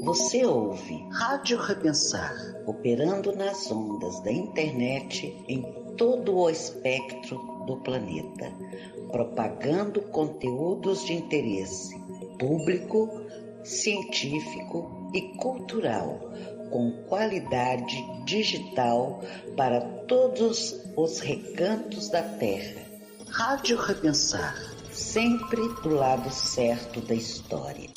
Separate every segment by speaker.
Speaker 1: Você ouve
Speaker 2: Rádio Repensar,
Speaker 1: operando nas ondas da internet em todo o espectro do planeta, propagando conteúdos de interesse público, científico e cultural, com qualidade digital para todos os recantos da Terra.
Speaker 2: Rádio Repensar,
Speaker 1: sempre do lado certo da história.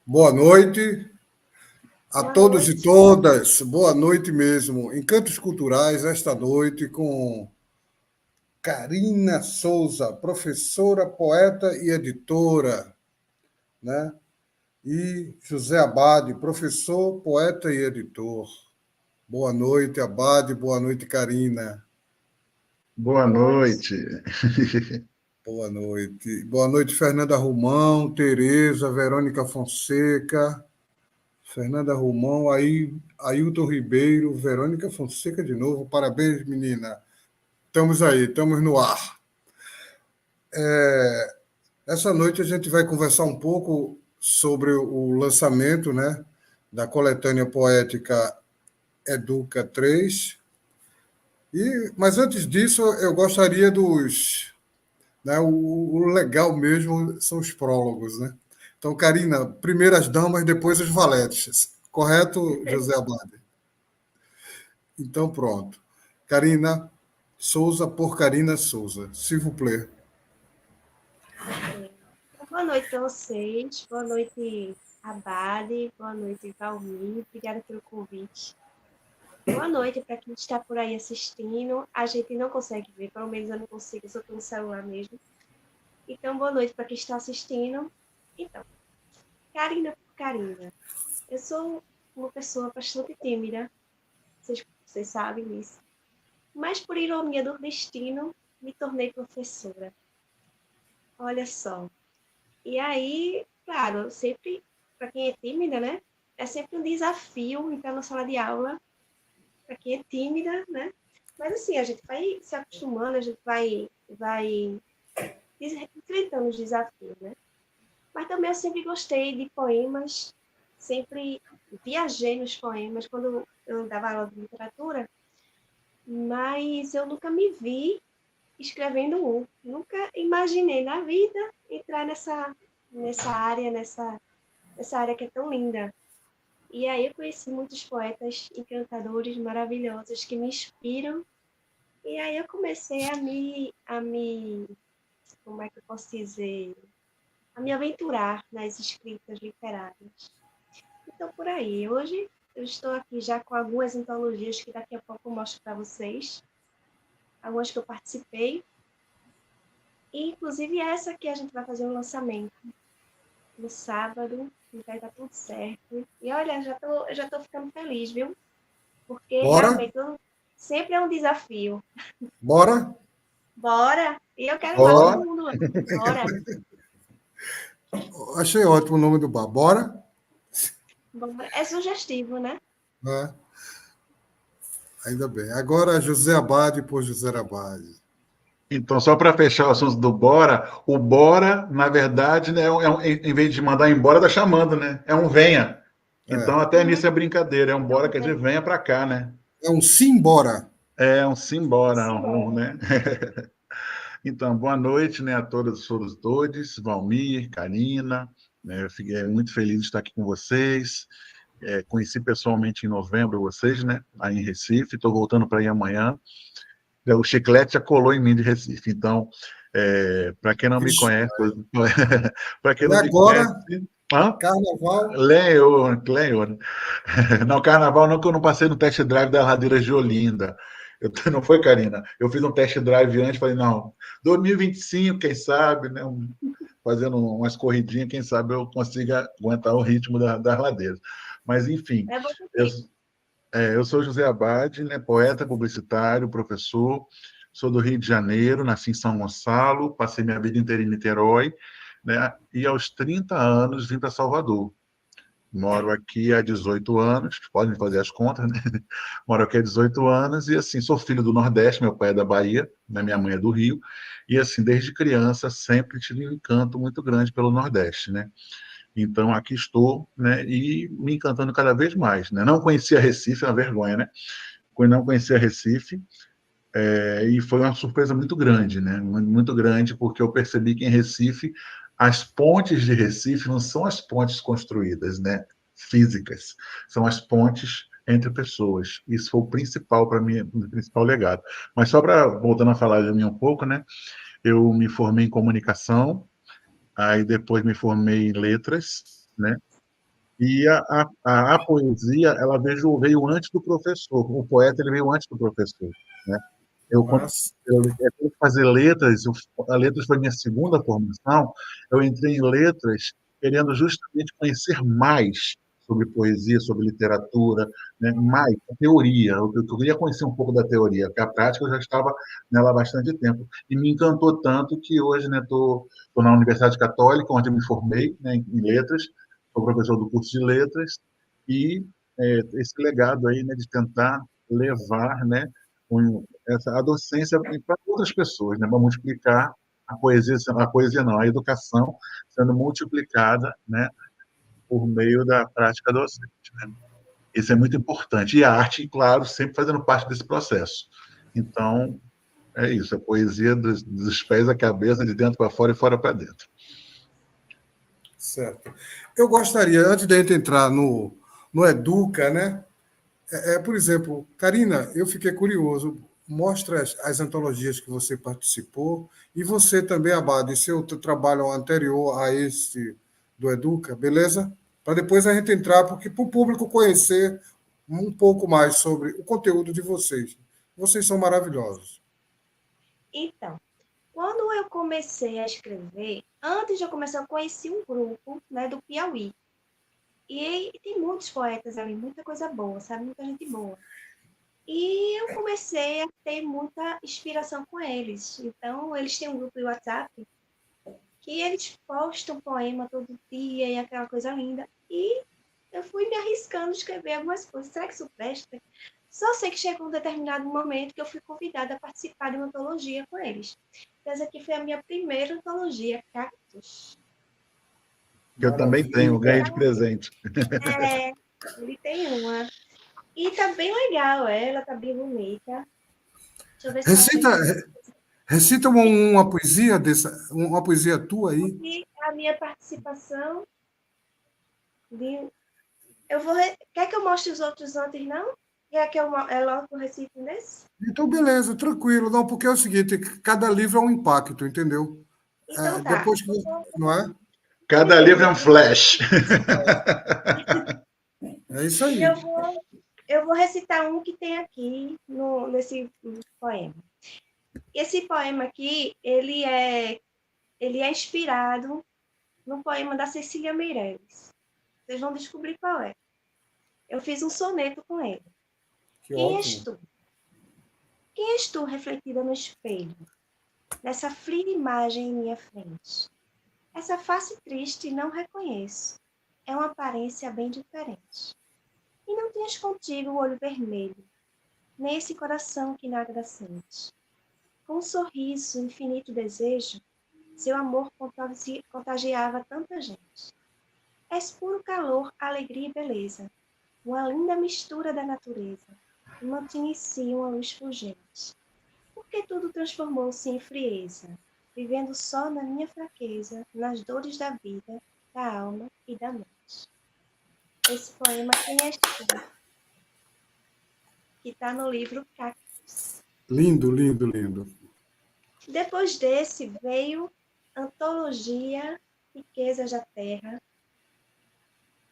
Speaker 3: Boa noite a todos e todas. Boa noite mesmo. Encantos Culturais, esta noite, com Carina Souza, professora, poeta e editora, né? E José Abade, professor, poeta e editor. Boa noite, Abade. Boa noite, Carina.
Speaker 4: Boa noite.
Speaker 3: Boa noite. Boa noite, Fernanda Romão, Tereza, Verônica Fonseca. Fernanda Romão, Ailton Ribeiro, Verônica Fonseca de novo. Parabéns, menina. Estamos aí, estamos no ar. Essa noite a gente vai conversar um pouco sobre o lançamento, né, da coletânea poética Educa 3. Mas antes disso, eu gostaria dos... Né, o legal mesmo são os prólogos, né? Então, Carina, primeiro as damas, depois os valetes. Correto, José Abade? Então, pronto. Carina Souza por Carina Souza. S'il vous plaît.
Speaker 5: Boa noite para vocês. Boa noite, Abade. Boa noite, Valmir. Obrigada pelo convite. Boa noite para quem está por aí assistindo. A gente não consegue ver, pelo menos eu não consigo, só estou no celular mesmo. Então, boa noite para quem está assistindo. Então, Carina por Carina. Eu sou uma pessoa bastante tímida, vocês sabem disso. Mas, por ironia do destino, me tornei professora. Olha só. E aí, claro, sempre, para quem é tímida, né? É sempre um desafio entrar na sala de aula, para quem é tímida, né? Mas assim, a gente vai se acostumando, a gente vai enfrentando os desafios, né? Mas também eu sempre gostei de poemas, sempre viajei nos poemas quando eu dava aula de literatura, mas eu nunca me vi escrevendo um. Nunca imaginei na vida entrar nessa área que é tão linda. E aí eu conheci muitos poetas encantadores, maravilhosos, que me inspiram. E aí eu comecei como é que eu posso dizer, a me aventurar nas escritas literárias. Então, por aí. Hoje eu estou aqui já com algumas antologias que daqui a pouco eu mostro para vocês. Algumas que eu participei. E, inclusive, essa aqui a gente vai fazer um lançamento no sábado. E vai dar tudo certo. E olha, já tô ficando feliz, viu? Porque
Speaker 3: Bora?
Speaker 5: realmente sempre é um desafio.
Speaker 3: Bora?
Speaker 5: Bora! E eu quero mais
Speaker 3: Ó,
Speaker 5: todo mundo lá. Bora!
Speaker 3: achei ótimo o nome do bar. Bora?
Speaker 5: Bora. É sugestivo, né?
Speaker 3: É, ainda bem. Agora José Abade por José Abade.
Speaker 4: Então, só para fechar o assunto do Bora, o Bora, na verdade, né, em vez de mandar embora, tá chamando, né? É um venha.
Speaker 3: É,
Speaker 4: Então, até nisso é brincadeira. É um Bora,
Speaker 5: Então,
Speaker 4: quer dizer, venha para cá, né?
Speaker 3: é um simbora.
Speaker 4: É um simbora,
Speaker 5: simbora.
Speaker 4: né? Então, boa noite, né, a todos, Valmir, Karina, né, eu fiquei muito feliz de estar aqui com vocês. Conheci pessoalmente em novembro vocês, né, aí em Recife, estou voltando para ir amanhã. O chiclete já colou em mim de Recife, então, para quem não me
Speaker 3: Vixe,
Speaker 4: conhece, para quem
Speaker 3: e
Speaker 4: não me
Speaker 3: agora,
Speaker 4: conhece, hã?
Speaker 3: carnaval.
Speaker 4: Lenhor. Não, carnaval não, que eu não passei no test drive das ladeiras de Olinda. Não foi, Karina? Eu fiz um test drive antes, falei, não, 2025, quem sabe, né? Fazendo umas corridinhas, quem sabe eu consiga aguentar o ritmo das ladeiras. Mas, enfim,
Speaker 5: É bom
Speaker 4: eu,
Speaker 5: também.
Speaker 4: eu sou José Abade, né, poeta, publicitário, professor, sou do Rio de Janeiro, nasci em São Gonçalo, passei minha vida inteira em Niterói, né, e aos 30 anos vim para Salvador. Moro aqui há 18 anos, podem fazer as contas, né? Moro aqui há 18 anos e, assim, sou filho do Nordeste, meu pai é da Bahia, né? Minha mãe é do Rio, e, assim, desde criança sempre tive um encanto muito grande pelo Nordeste, né? Então, aqui estou, né? E me encantando cada vez mais, né? Não conhecia Recife, é uma vergonha, né? Não conhecia Recife, e foi uma surpresa muito grande, né? Muito grande, porque eu percebi que em Recife as pontes de Recife não são as pontes construídas, né? Físicas, são as pontes entre pessoas. Isso foi o principal para mim, o principal legado. Mas só para voltando a falar de mim um pouco, né? Eu me formei em comunicação, aí depois me formei em letras, né? E a poesia, ela veio antes do professor. O poeta ele veio antes do professor, né? Eu, quando
Speaker 3: Mas,
Speaker 4: eu fui fazer letras, a letras foi minha segunda formação, eu entrei em letras querendo justamente conhecer mais sobre poesia, sobre literatura, né, mais a teoria. Eu queria conhecer um pouco da teoria, porque a prática eu já estava nela há bastante tempo. E me encantou tanto que hoje estou na Universidade Católica, onde eu me formei, né, em letras, sou professor do curso de letras, e esse legado aí, né, de tentar levar, né, a docência para outras pessoas, né, para multiplicar a poesia não, a educação sendo multiplicada, né, por meio da prática docente, né? Isso é muito importante. E a arte, claro, sempre fazendo parte desse processo. Então, é isso, a poesia dos pés à cabeça, de dentro para fora e fora para dentro.
Speaker 3: certo. Eu gostaria, antes de a gente entrar no Educa, né? Por exemplo, Karina, eu fiquei curioso. Mostra as antologias que você participou e você também, Abade, seu trabalho anterior a esse do Educa, beleza? Para depois a gente entrar, porque para o público conhecer um pouco mais sobre o conteúdo de vocês. Vocês são maravilhosos.
Speaker 5: Então, quando eu comecei a escrever, antes de eu começar, eu conheci um grupo, né, do Piauí. E tem muitos poetas ali, muita coisa boa, sabe? Muita gente boa. E eu comecei a ter muita inspiração com eles. Então, eles têm um grupo de WhatsApp que eles postam poema todo dia e aquela coisa linda. E eu fui me arriscando a escrever algumas coisas. Será que isso presta? Só sei que chegou um determinado momento que eu fui convidada a participar de uma antologia com eles. Essa aqui foi a minha primeira antologia, Cactus.
Speaker 4: Que eu também tenho, ganhei de presente.
Speaker 5: É, ele tem uma. E tá bem legal, ela tá bem bonita. Deixa eu ver se eu acho
Speaker 3: Recita,
Speaker 5: aqui.
Speaker 3: recita uma poesia uma poesia tua aí.
Speaker 5: Aqui a minha participação de. Quer que eu mostre os outros antes, não? Quer que eu logo o recife nesse?
Speaker 3: Então, beleza, tranquilo. Não, porque é o seguinte, cada livro é um impacto, entendeu?
Speaker 5: Então tá.
Speaker 3: Depois que não é?
Speaker 4: Cada livro é um flash.
Speaker 3: É isso
Speaker 5: E
Speaker 3: aí.
Speaker 5: eu vou recitar um que tem aqui nesse poema. Esse poema aqui, ele é inspirado no poema da Cecília Meirelles. Vocês vão descobrir qual é. Eu fiz um soneto com ele.
Speaker 3: Que
Speaker 5: Quem és
Speaker 3: ótimo.
Speaker 5: tu? Quem és tu refletida no espelho, nessa fria imagem em minha frente? Essa face triste não reconheço. É uma aparência bem diferente. E não tens contigo o olho vermelho, nem esse coração que nada sente. Com um sorriso, infinito desejo, seu amor contagiava tanta gente. És puro calor, alegria e beleza, uma linda mistura da natureza, e mantinha em si uma luz fulgente. Porque tudo transformou-se em frieza, vivendo só na minha fraqueza, nas dores da vida, da alma e da mente. Esse poema Quem és tu? Que está no livro Cactus.
Speaker 3: Lindo, lindo, lindo.
Speaker 5: Depois desse veio Antologia Riquezas da Terra,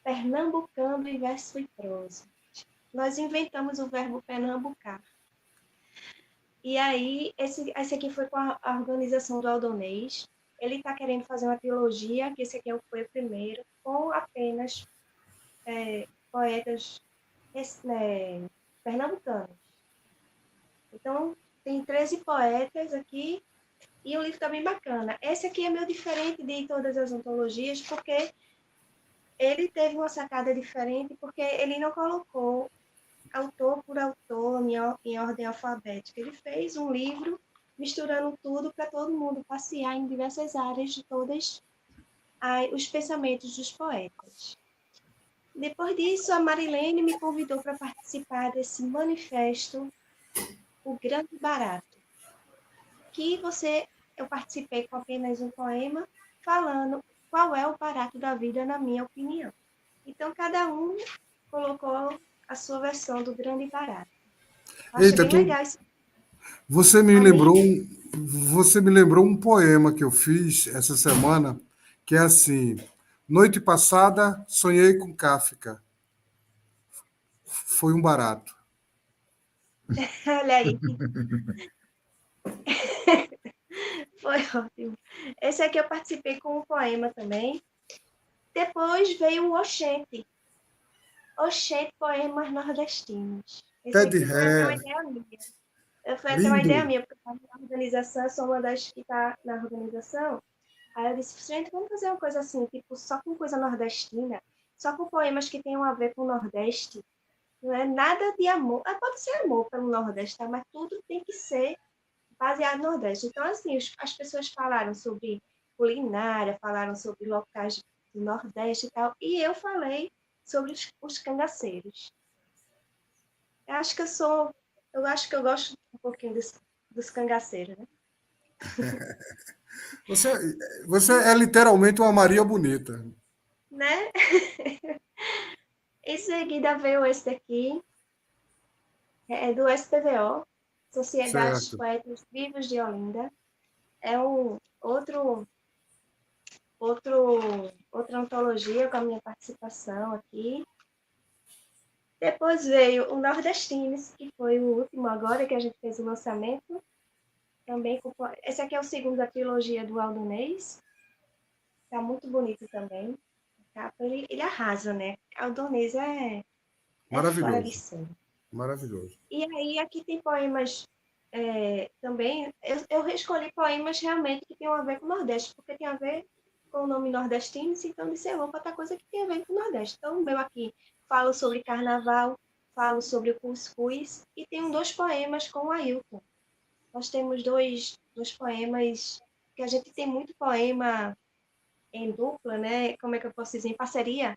Speaker 5: Pernambucano em verso e prosa. Nós inventamos o verbo pernambucar. E aí, esse aqui foi com a organização do Aldonês. Ele está querendo fazer uma trilogia, que esse aqui foi o primeiro, com apenas poetas pernambucanos. Então, tem 13 poetas aqui, e o livro está bem bacana. Esse aqui é meio diferente de todas as antologias, porque ele teve uma sacada diferente, porque ele não colocou autor por autor em ordem alfabética. Ele fez um livro misturando tudo para todo mundo passear em diversas áreas de todos os pensamentos dos poetas. Depois disso, a Marilene me convidou para participar desse manifesto, O Grande Barato, que eu participei com apenas um poema, falando qual é o barato da vida, na minha opinião. Então, cada um colocou a sua versão do Grande Barato. Acho
Speaker 3: Eita,
Speaker 5: bem legal isso.
Speaker 3: você me
Speaker 5: Amei.
Speaker 3: lembrou você me lembrou um poema que eu fiz essa semana, que é assim: Noite passada sonhei com Kafka. Foi um barato.
Speaker 5: Olha aí, foi ótimo. Esse aqui eu participei com um poema também. Depois veio o Oxente. Oxente, poemas nordestinos.
Speaker 3: Pé
Speaker 5: Esse
Speaker 3: de
Speaker 5: aqui foi até uma
Speaker 3: ré,
Speaker 5: ideia minha. Foi até uma
Speaker 3: lindo.
Speaker 5: ideia minha, porque eu estava na organização, eu sou uma das que está na organização. Aí eu disse, gente, vamos fazer uma coisa assim, tipo, só com coisa nordestina, só com poemas que tenham a ver com o Nordeste. Não é nada de amor. Pode ser amor pelo Nordeste, tá? Mas tudo tem que ser baseado no Nordeste. Então, assim, as pessoas falaram sobre culinária, falaram sobre locais do Nordeste e tal, e eu falei sobre os cangaceiros. Eu acho que eu gosto um pouquinho dos cangaceiros, né?
Speaker 3: Você, você é literalmente uma Maria Bonita.
Speaker 5: Né? Em seguida veio esse daqui, do SPVO, Sociedade dos
Speaker 3: Certo.
Speaker 5: Poetas Vivos de Olinda. É outra antologia com a minha participação aqui. Depois veio o Nordestinos, que foi o último agora que a gente fez o lançamento. Também esse aqui é o segundo da trilogia do Aldonês. Tá muito bonito também. Ele arrasa, né? Aldonês é fora de
Speaker 3: Maravilhoso.
Speaker 5: série.
Speaker 3: Maravilhoso.
Speaker 5: E aí aqui tem poemas também, eu escolhi poemas realmente que tenham a ver com o Nordeste, porque tem a ver com o nome nordestino, então disse, eu vou botar coisa que tem a ver com o Nordeste. Então, o meu aqui falo sobre carnaval, falo sobre o cuscuz, e tenho 2 poemas com o Ailton. Nós temos dois poemas, que a gente tem muito poema em dupla, né? Como é que eu posso dizer? Em parceria.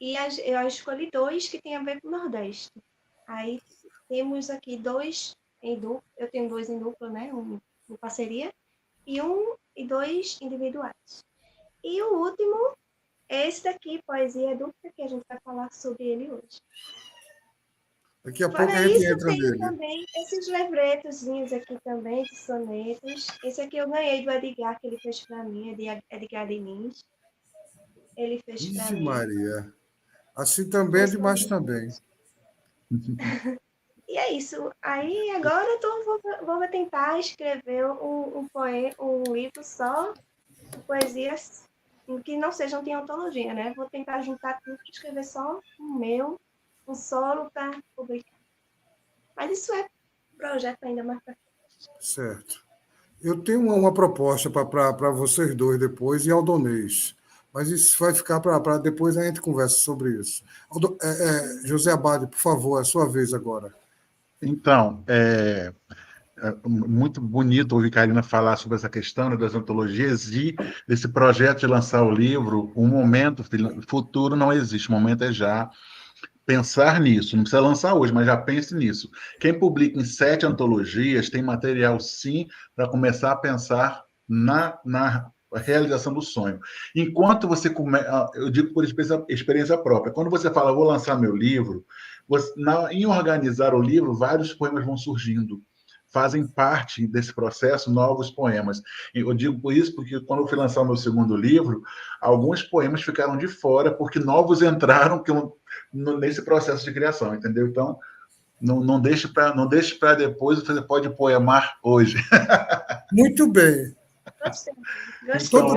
Speaker 5: E eu escolhi 2 que tem a ver com o Nordeste. Aí temos aqui 2 em dupla, eu tenho 2 em dupla, né? Um em parceria, e 2 individuais. E o último é esse daqui, Poesia Dupla, que a gente vai falar sobre ele hoje.
Speaker 3: Daqui a pouco
Speaker 5: Fora
Speaker 3: a gente
Speaker 5: isso,
Speaker 3: entra
Speaker 5: tem
Speaker 3: nele.
Speaker 5: também esses livretozinhos aqui também, de sonetos. Esse aqui eu ganhei do Edgar, que ele fez para mim, é de Edgar Diniz. Ele fez para
Speaker 3: Ixi,
Speaker 5: mim.
Speaker 3: Maria. Assim também é demais também.
Speaker 5: E é isso. Aí agora vou tentar escrever um livro só de poesias que não sejam de antologia, né? Vou tentar juntar tudo e escrever só o meu, um solo para publicar. Mas isso é projeto ainda mais para frente.
Speaker 3: Certo. Eu tenho uma proposta para vocês dois depois e Aldonês. Mas isso vai ficar para depois a gente conversa sobre isso. José Abade, por favor, é a sua vez agora.
Speaker 4: Então, muito bonito ouvir Karina falar sobre essa questão, né, das antologias e desse projeto de lançar o livro. Um momento futuro não existe, o momento é já. Pensar nisso, não precisa lançar hoje, mas já pense nisso. Quem publica em 7 antologias tem material, sim, para começar a pensar na realização do sonho. Enquanto você eu digo por experiência própria, quando você fala, vou lançar meu livro, em organizar o livro, vários poemas vão surgindo. Fazem parte desse processo novos poemas. Eu digo por isso porque quando eu fui lançar o meu segundo livro, alguns poemas ficaram de fora porque novos entraram nesse processo de criação, entendeu? Então, não deixe para depois, você pode poemar hoje.
Speaker 3: Muito bem.
Speaker 5: Gostei.
Speaker 4: Então,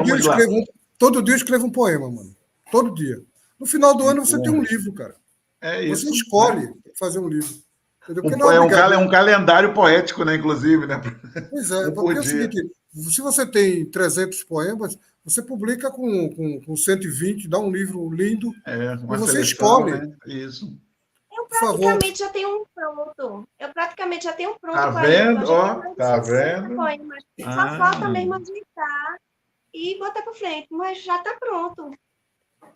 Speaker 3: Todo dia eu escrevo um poema, mano. Todo dia. No final do ano você tem um livro, cara.
Speaker 4: É isso.
Speaker 3: Você escolhe fazer um livro.
Speaker 4: Um calendário poético, né, inclusive, né?
Speaker 3: Pois é, porque é o seguinte, se você tem 300 poemas, você publica com 120, dá um livro lindo, e você seleção, escolhe.
Speaker 4: Né? Isso.
Speaker 5: Eu praticamente já tenho um pronto.
Speaker 4: Tá vendo? Tá vendo?
Speaker 5: Só falta mesmo ajeitar e botar para frente, mas já está pronto.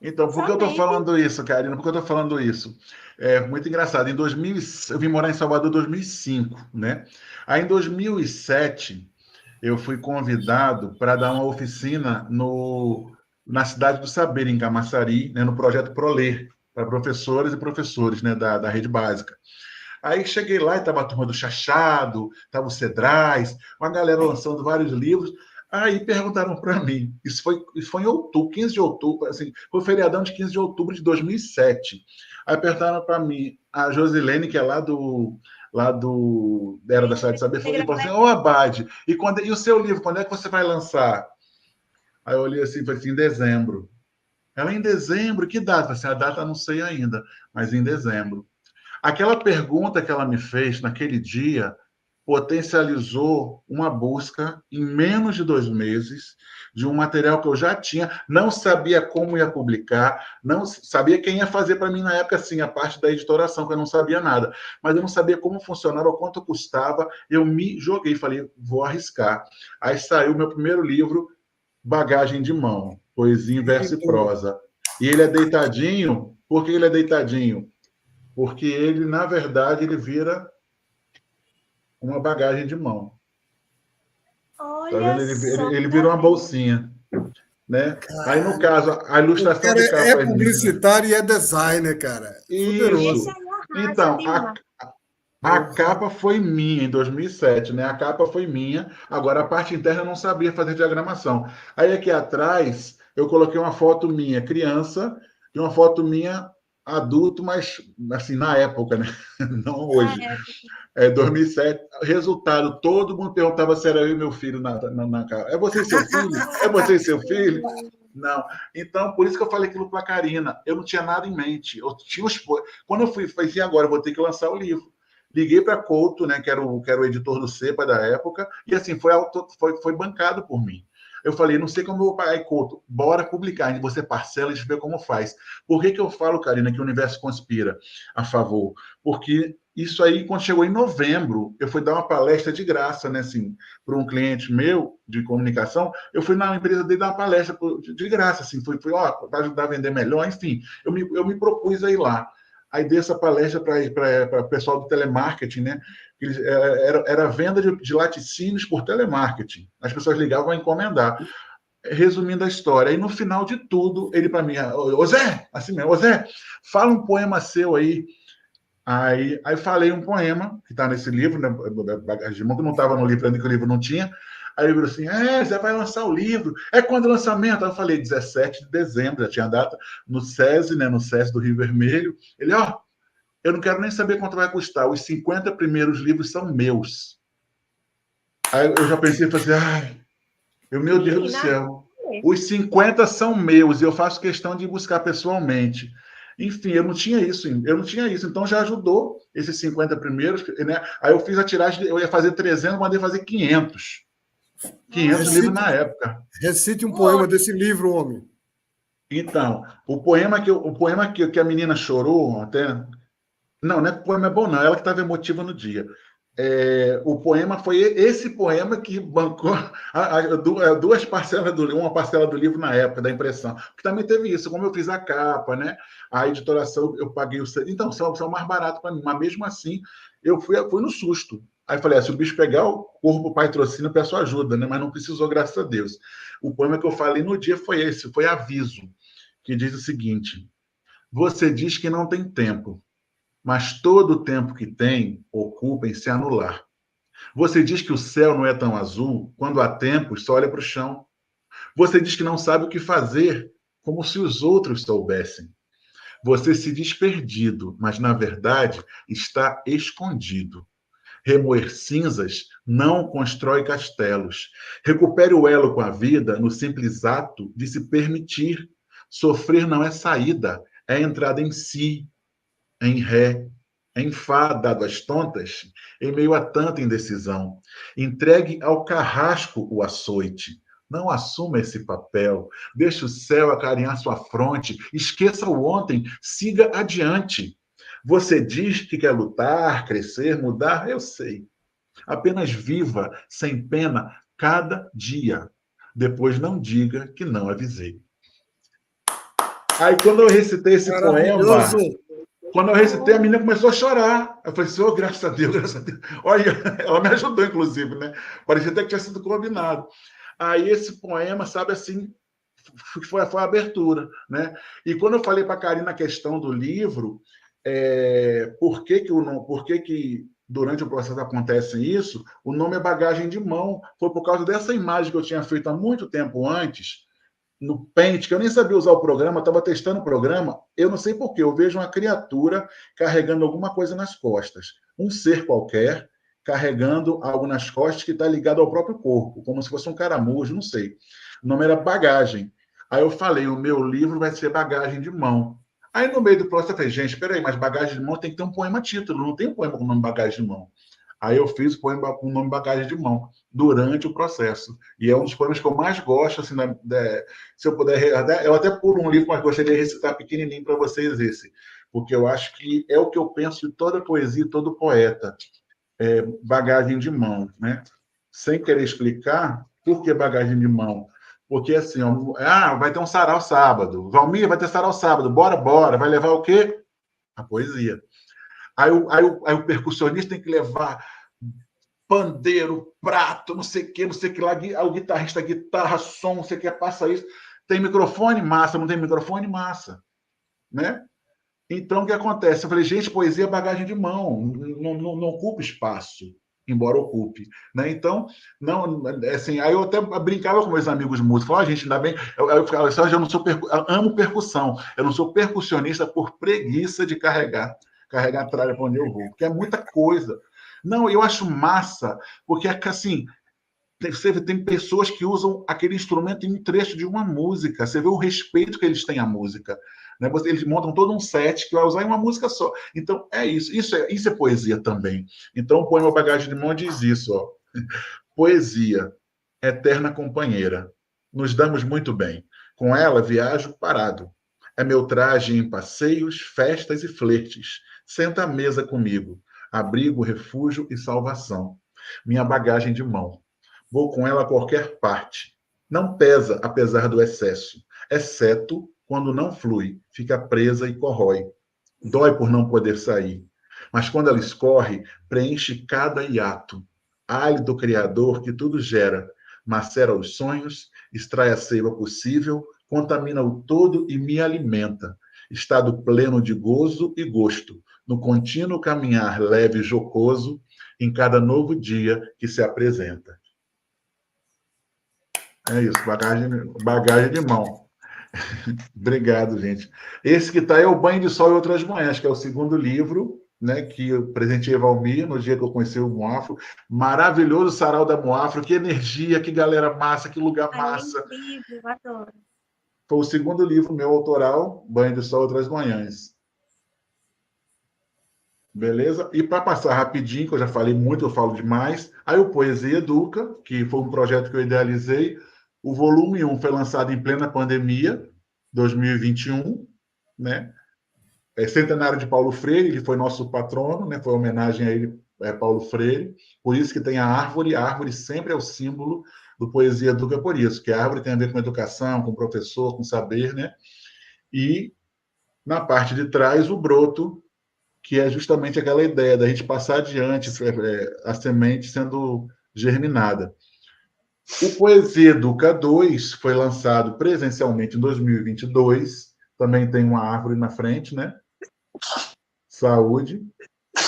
Speaker 4: Então, por que eu estou falando isso, Karina? Por que eu estou falando isso? É muito engraçado. Eu vim morar em Salvador em 2005, né? Aí, em 2007, eu fui convidado para dar uma oficina na Cidade do Saber, em Camaçari, né, no projeto ProLer, para professoras e professores, né, da rede básica. Aí cheguei lá e estava a turma do Chachado, estava o Cedrais, uma galera lançando vários livros. Aí perguntaram para mim, isso foi em outubro, 15 de outubro, assim, foi o feriadão de 15 de outubro de 2007. Aí perguntaram para mim, a Josilene, que é era da Cidade de Saber, falou assim, Abade, e o seu livro, quando é que você vai lançar? Aí eu olhei assim, falei assim, em dezembro. Ela, em dezembro, que data? Assim, a data não sei ainda, mas em dezembro. Aquela pergunta que ela me fez naquele dia potencializou uma busca em menos de 2 meses de um material que eu já tinha, não sabia como ia publicar, não sabia quem ia fazer para mim na época, assim, a parte da editoração, que eu não sabia nada, mas eu não sabia como funcionava, ou quanto custava, eu me joguei, falei, vou arriscar. Aí saiu o meu primeiro livro, Bagagem de Mão, Poesia em Verso e Prosa. E ele é deitadinho, por que ele é deitadinho? Porque ele, na verdade, ele vira uma bagagem de mão.
Speaker 5: Olha,
Speaker 4: tá vendo? Ele virou uma bolsinha. Né? Cara, aí, no caso, a ilustração de capa
Speaker 3: é publicitário e é designer, cara.
Speaker 4: Isso. Então, a capa foi minha em 2007, né? A capa foi minha. Agora, a parte interna eu não sabia fazer diagramação. Aí, aqui atrás, eu coloquei uma foto minha criança e uma foto minha adulto, mas, assim, na época, né? Não hoje. 2007, resultado, todo mundo perguntava se era eu e meu filho na cara. É você e seu filho? É você e seu filho? Não. Então, por isso que eu falei aquilo para a Karina. Eu não tinha nada em mente. Eu tinha quando eu fui, falei assim, agora eu vou ter que lançar o livro. Liguei para Couto, né, que era o editor do Cepa da época, e assim, foi bancado por mim. Eu falei, não sei como eu vou pagar. E Couto, bora publicar, e você parcela, a gente vê como faz. Por que eu falo, Karina, que o universo conspira a favor? Porque isso aí, quando chegou em novembro, eu fui dar uma palestra de graça, né, assim, para um cliente meu de comunicação. Eu fui na empresa dele dar uma palestra de graça, assim, fui para ajudar a vender melhor, enfim, eu me propus a ir lá. Aí dei essa palestra para o pessoal do telemarketing, né? Era venda de laticínios por telemarketing. As pessoas ligavam a encomendar. Resumindo a história, aí no final de tudo, ele para mim, ô Zé, assim mesmo, ô Zé, fala um poema seu aí. Aí falei um poema, que está nesse livro, né? Que não estava no livro ainda, que o livro não tinha. Aí ele falou assim, Zé vai lançar o livro. É quando o lançamento? Aí eu falei, 17 de dezembro, já tinha data, no SESI, né? No SESI do Rio Vermelho. Ele, eu não quero nem saber quanto vai custar, os 50 primeiros livros são meus. Aí eu já pensei, falei assim, meu Deus do céu, os 50 são meus, e eu faço questão de buscar pessoalmente. Enfim, eu não tinha isso, então já ajudou esses 50 primeiros, né? Aí eu fiz a tiragem, eu ia fazer 300, mandei fazer 500. 500 livros na época.
Speaker 3: Recite um poema desse livro, homem.
Speaker 4: Então, o poema que a menina chorou, até... Não é que o poema é bom, não. Ela que estava emotiva no dia. O poema foi esse poema que bancou duas parcelas uma parcela do livro na época da impressão. Porque também teve isso, como eu fiz a capa, né? A editoração, eu paguei o... Então, são mais barato para mim, mas mesmo assim, eu fui no susto. Aí falei, se o bicho pegar o corpo patrocínio, eu peço ajuda, né? Mas não precisou, graças a Deus. O poema que eu falei no dia foi esse, foi Aviso, que diz o seguinte: você diz que não tem tempo, mas todo o tempo que tem, ocupa em se anular. Você diz que o céu não é tão azul, quando há tempo, só olha para o chão. Você diz que não sabe o que fazer, como se os outros soubessem. Você se diz perdido, mas, na verdade, está escondido. Remoer cinzas não constrói castelos. Recupere o elo com a vida no simples ato de se permitir. Sofrer não é saída, é entrada em si, em ré, em fá, dado às tontas, em meio a tanta indecisão. Entregue ao carrasco o açoite. Não assuma esse papel. Deixe o céu acarinhar sua fronte. Esqueça o ontem. Siga adiante. Você diz que quer lutar, crescer, mudar? Eu sei. Apenas viva, sem pena, cada dia. Depois não diga que não avisei. Aí, quando eu recitei esse poema... Quando eu recitei, a menina começou a chorar. Eu falei, Senhor, graças a Deus, graças a Deus. Olha, ela me ajudou, inclusive, né? Parecia até que tinha sido combinado. Aí esse poema, sabe, assim, foi a abertura, né? E quando eu falei para a Karina a questão do livro, por que durante o processo acontece isso, o nome é Bagagem de Mão. Foi por causa dessa imagem que eu tinha feito há muito tempo antes, no Paint, que eu nem sabia usar o programa, estava testando o programa, eu não sei porquê, eu vejo uma criatura carregando alguma coisa nas costas, um ser qualquer carregando algo nas costas que está ligado ao próprio corpo, como se fosse um caramujo, não sei. O nome era Bagagem. Aí eu falei, o meu livro vai ser Bagagem de Mão. Aí no meio do processo eu falei, gente, espera aí, mas Bagagem de Mão tem que ter um poema título, não tem um poema com o nome Bagagem de Mão. Aí eu fiz o poema com o nome Bagagem de Mão, durante o processo. E é um dos poemas que eu mais gosto, assim, se eu puder... Eu até pulo um livro, mas gostaria de recitar pequenininho para vocês esse, porque eu acho que é o que eu penso de toda poesia, todo poeta. Bagagem de mão, né? Sem querer explicar por que bagagem de mão. Porque, assim, vai ter um sarau sábado. Valmir, vai ter sarau sábado. Bora. Vai levar o quê? A poesia. Aí o percussionista tem que levar pandeiro, prato, não sei o que lá. O guitarrista, guitarra, som, não sei o que, passa isso. Tem microfone? Massa. Não tem microfone? Massa. Né? Então, o que acontece? Eu falei, gente, poesia é bagagem de mão. Não ocupa espaço, embora ocupe. Né? Então, não, assim, aí eu até brincava com meus amigos músicos. Falava, gente, ainda bem... Eu falava, eu não sou eu amo percussão. Eu não sou percussionista por preguiça de carregar a tralha para onde eu vou, porque é muita coisa. Não, eu acho massa, porque é que, assim, Você tem pessoas que usam aquele instrumento em um trecho de uma música. Você vê o respeito que eles têm à música. Né? Eles montam todo um set que vai usar em uma música só. Então, é isso. Isso é poesia também. Então, o poema Bagagem de Mão diz isso. Ó. Poesia, eterna companheira. Nos damos muito bem. Com ela, viajo parado. É meu traje em passeios, festas e flertes. Senta à mesa comigo. Abrigo, refúgio e salvação. Minha bagagem de mão. Vou com ela a qualquer parte. Não pesa, apesar do excesso, exceto quando não flui, fica presa e corrói. Dói por não poder sair. Mas quando ela escorre, preenche cada hiato. Hálito do Criador que tudo gera, macera os sonhos, extrai a seiva possível, contamina o todo e me alimenta. Estado pleno de gozo e gosto, no contínuo caminhar leve e jocoso, em cada novo dia que se apresenta. É isso, bagagem de mão. Obrigado, gente. Esse que está é o Banho de Sol e Outras Manhãs, que é o segundo livro, né, que eu presenteei a Valmir no dia que eu conheci o Moafro. Maravilhoso sarau da Moafro, que energia, que galera massa, que lugar massa.
Speaker 5: É incrível, adoro.
Speaker 4: Foi o segundo livro meu autoral, Banho de Sol e Outras Manhãs. Beleza? E para passar rapidinho, que eu já falei muito, eu falo demais, aí o Poesia Educa, que foi um projeto que eu idealizei. O volume 1 foi lançado em plena pandemia, 2021, né? É centenário de Paulo Freire, ele foi nosso patrono, né? Foi homenagem a ele, Paulo Freire. Por isso que tem a árvore sempre é o símbolo do Poesia Educa, por isso, que a árvore tem a ver com educação, com professor, com saber, né? E na parte de trás, o broto, que é justamente aquela ideia da gente passar adiante a semente sendo germinada. O Poesia Educa 2 foi lançado presencialmente em 2022. Também tem uma árvore na frente, né? Saúde.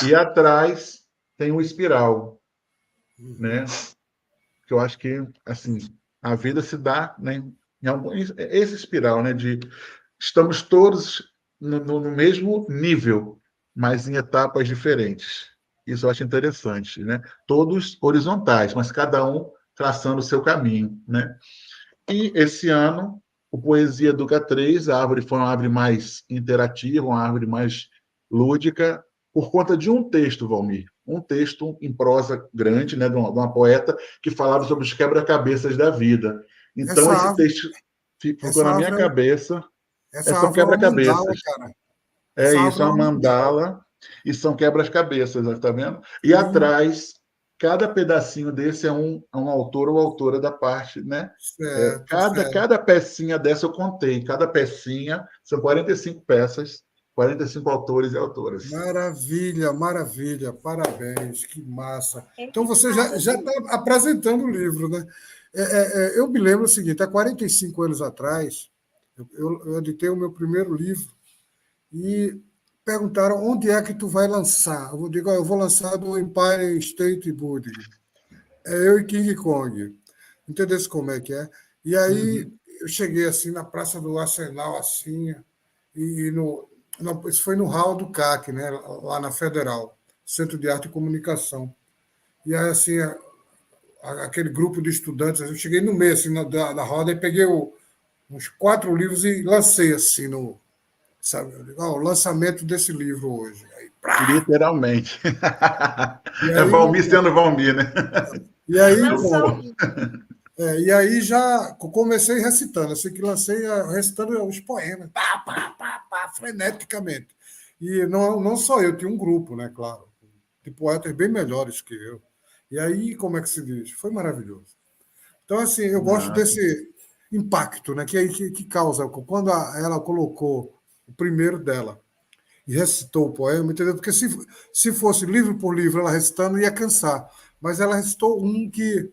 Speaker 4: E atrás tem o espiral, né? Que eu acho que, assim, a vida se dá, né, esse espiral, né? De estamos todos no mesmo nível, mas em etapas diferentes. Isso eu acho interessante, né? Todos horizontais, mas cada um traçando o seu caminho, né? E esse ano, o Poesia Educa 3, a árvore foi uma árvore mais interativa, uma árvore mais lúdica, por conta de um texto, Valmir. Um texto em prosa grande, né, de uma poeta que falava sobre os quebra-cabeças da vida. Então, esse texto ficou na minha cabeça. São quebra-cabeças. É isso, é uma mandala e são quebra-cabeças, tá vendo? E atrás, cada pedacinho desse é um autor ou autora da parte, né?
Speaker 3: Certo,
Speaker 4: cada pecinha dessa eu contei. Cada pecinha são 45 peças, 45 autores e autoras.
Speaker 3: Maravilha, maravilha. Parabéns, que massa. Então, você já está apresentando o livro, né? Eu me lembro o seguinte, há 45 anos atrás, eu editei o meu primeiro livro e perguntaram onde é que tu vai lançar. Eu digo, eu vou lançar do Empire State Building. É eu e King Kong. Entendeu como é que é? E aí eu cheguei assim na Praça do Arsenal, assim, isso foi no hall do CAC, né? Lá na Federal, Centro de Arte e Comunicação. E aí, assim, aquele grupo de estudantes, eu cheguei no meio, assim, da roda, e peguei uns 4 livros e lancei, assim, sabe? O lançamento desse livro hoje. Aí,
Speaker 4: literalmente.
Speaker 3: Aí,
Speaker 4: é Valmir sendo Valmir, né?
Speaker 3: E aí, e aí já comecei recitando, assim que lancei recitando os poemas, freneticamente. E não só eu, tinha um grupo, né, claro, de poetas bem melhores que eu. E aí, como é que se diz? Foi maravilhoso. Então, assim, eu gosto desse impacto, né, que causa. Quando ela colocou o primeiro dela e recitou o poema, entendeu? Porque se fosse livro por livro ela recitando, ia cansar. Mas ela recitou um que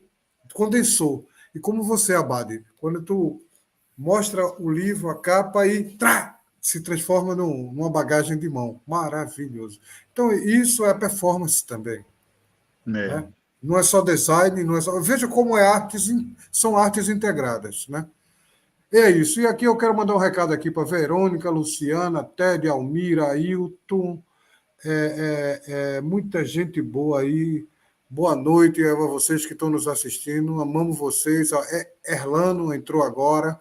Speaker 3: condensou. E como você, Abade, quando tu mostra o livro, a capa e se transforma numa bagagem de mão. Maravilhoso. Então, isso é performance também. Né? Não é só design, não é só... Veja como são artes integradas. Né? É isso. E aqui eu quero mandar um recado aqui para Verônica, Luciana, Ted, Almira, Ailton, muita gente boa aí. Boa noite a vocês que estão nos assistindo. Amamos vocês. Erlano entrou agora.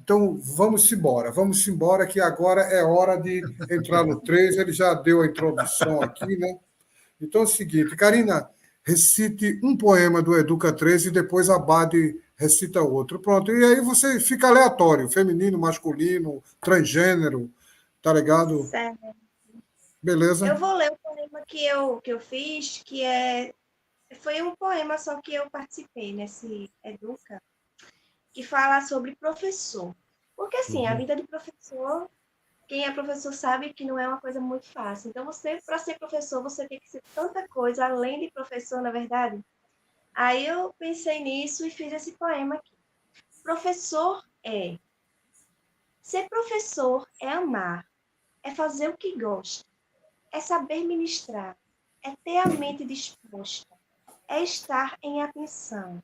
Speaker 3: Então, vamos embora, que agora é hora de entrar no 3. Ele já deu a introdução aqui, né? Então é o seguinte, Karina, recite um poema do Educa 13 e depois a Bade recita outro. Pronto, e aí você fica aleatório, feminino, masculino, transgênero, tá ligado?
Speaker 5: Certo.
Speaker 3: Beleza?
Speaker 5: Eu vou ler o poema que eu fiz, foi um poema só que eu participei nesse Educa, que fala sobre professor. Porque, assim, a vida de professor, quem é professor sabe que não é uma coisa muito fácil. Então, para ser professor, você tem que ser tanta coisa, além de professor, na verdade. Aí eu pensei nisso e fiz esse poema aqui. Professor é. Ser professor é amar, é fazer o que gosta, é saber ministrar, é ter a mente disposta, é estar em atenção,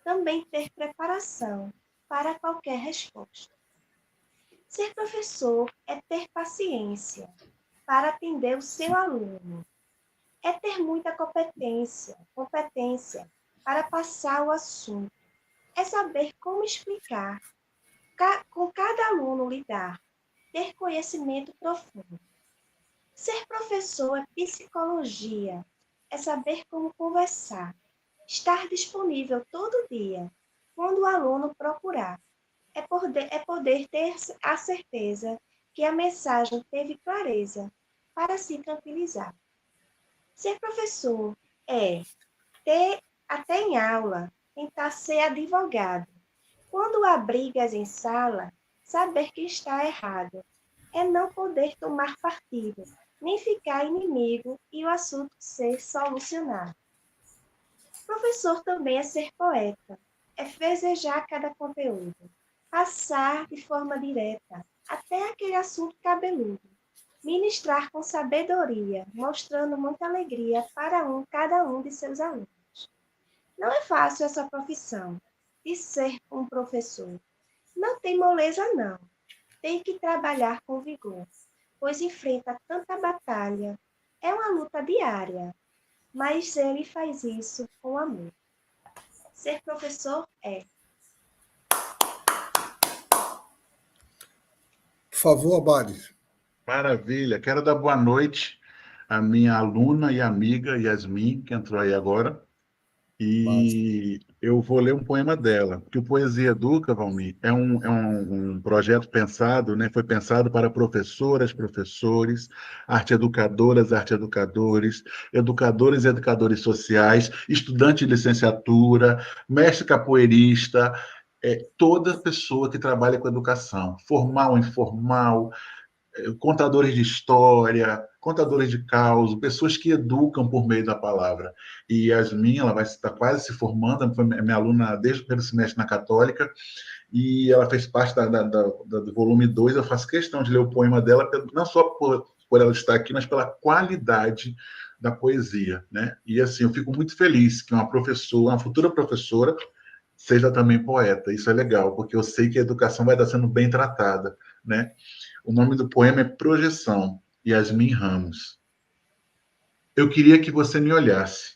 Speaker 5: também ter preparação para qualquer resposta. Ser professor é ter paciência para atender o seu aluno, é ter muita competência para passar o assunto, é saber como explicar, com cada aluno lidar, ter conhecimento profundo. Ser professor é psicologia, é saber como conversar, estar disponível todo dia, quando o aluno procurar. É poder ter a certeza que a mensagem teve clareza para se tranquilizar. Ser professor é ter, até em aula, tentar ser advogado. Quando há brigas em sala, saber que está errado. É não poder tomar partido, nem ficar inimigo e o assunto ser solucionado. Professor também é ser poeta, é desejar cada conteúdo, passar de forma direta até aquele assunto cabeludo, ministrar com sabedoria, mostrando muita alegria para cada um de seus alunos. Não é fácil essa profissão de ser um professor. Não tem moleza, não. Tem que trabalhar com vigor, pois enfrenta tanta batalha. É uma luta diária, mas ele faz isso com amor. Ser professor é.
Speaker 3: Por favor, Abade.
Speaker 4: Maravilha. Quero dar boa noite à minha aluna e amiga Yasmin, que entrou aí agora. E eu vou ler um poema dela, porque o Poesia Educa, Valmir, é um projeto pensado, né? Foi pensado para professoras, professores, arte-educadoras, arte-educadores, educadores e educadores sociais, estudante de licenciatura, mestre capoeirista, toda pessoa que trabalha com educação, formal, informal, contadores de história, contadores de caos, pessoas que educam por meio da palavra. E Yasmin, ela vai estar quase se formando, foi minha aluna desde o primeiro semestre na Católica, e ela fez parte do volume 2. Eu faço questão de ler o poema dela, não só por ela estar aqui, mas pela qualidade da poesia, né? E assim, eu fico muito feliz que uma professora, uma futura professora, seja também poeta. Isso é legal, porque eu sei que a educação vai estar sendo bem tratada, né? O nome do poema é Projeção, Yasmin Ramos. Eu queria que você me olhasse,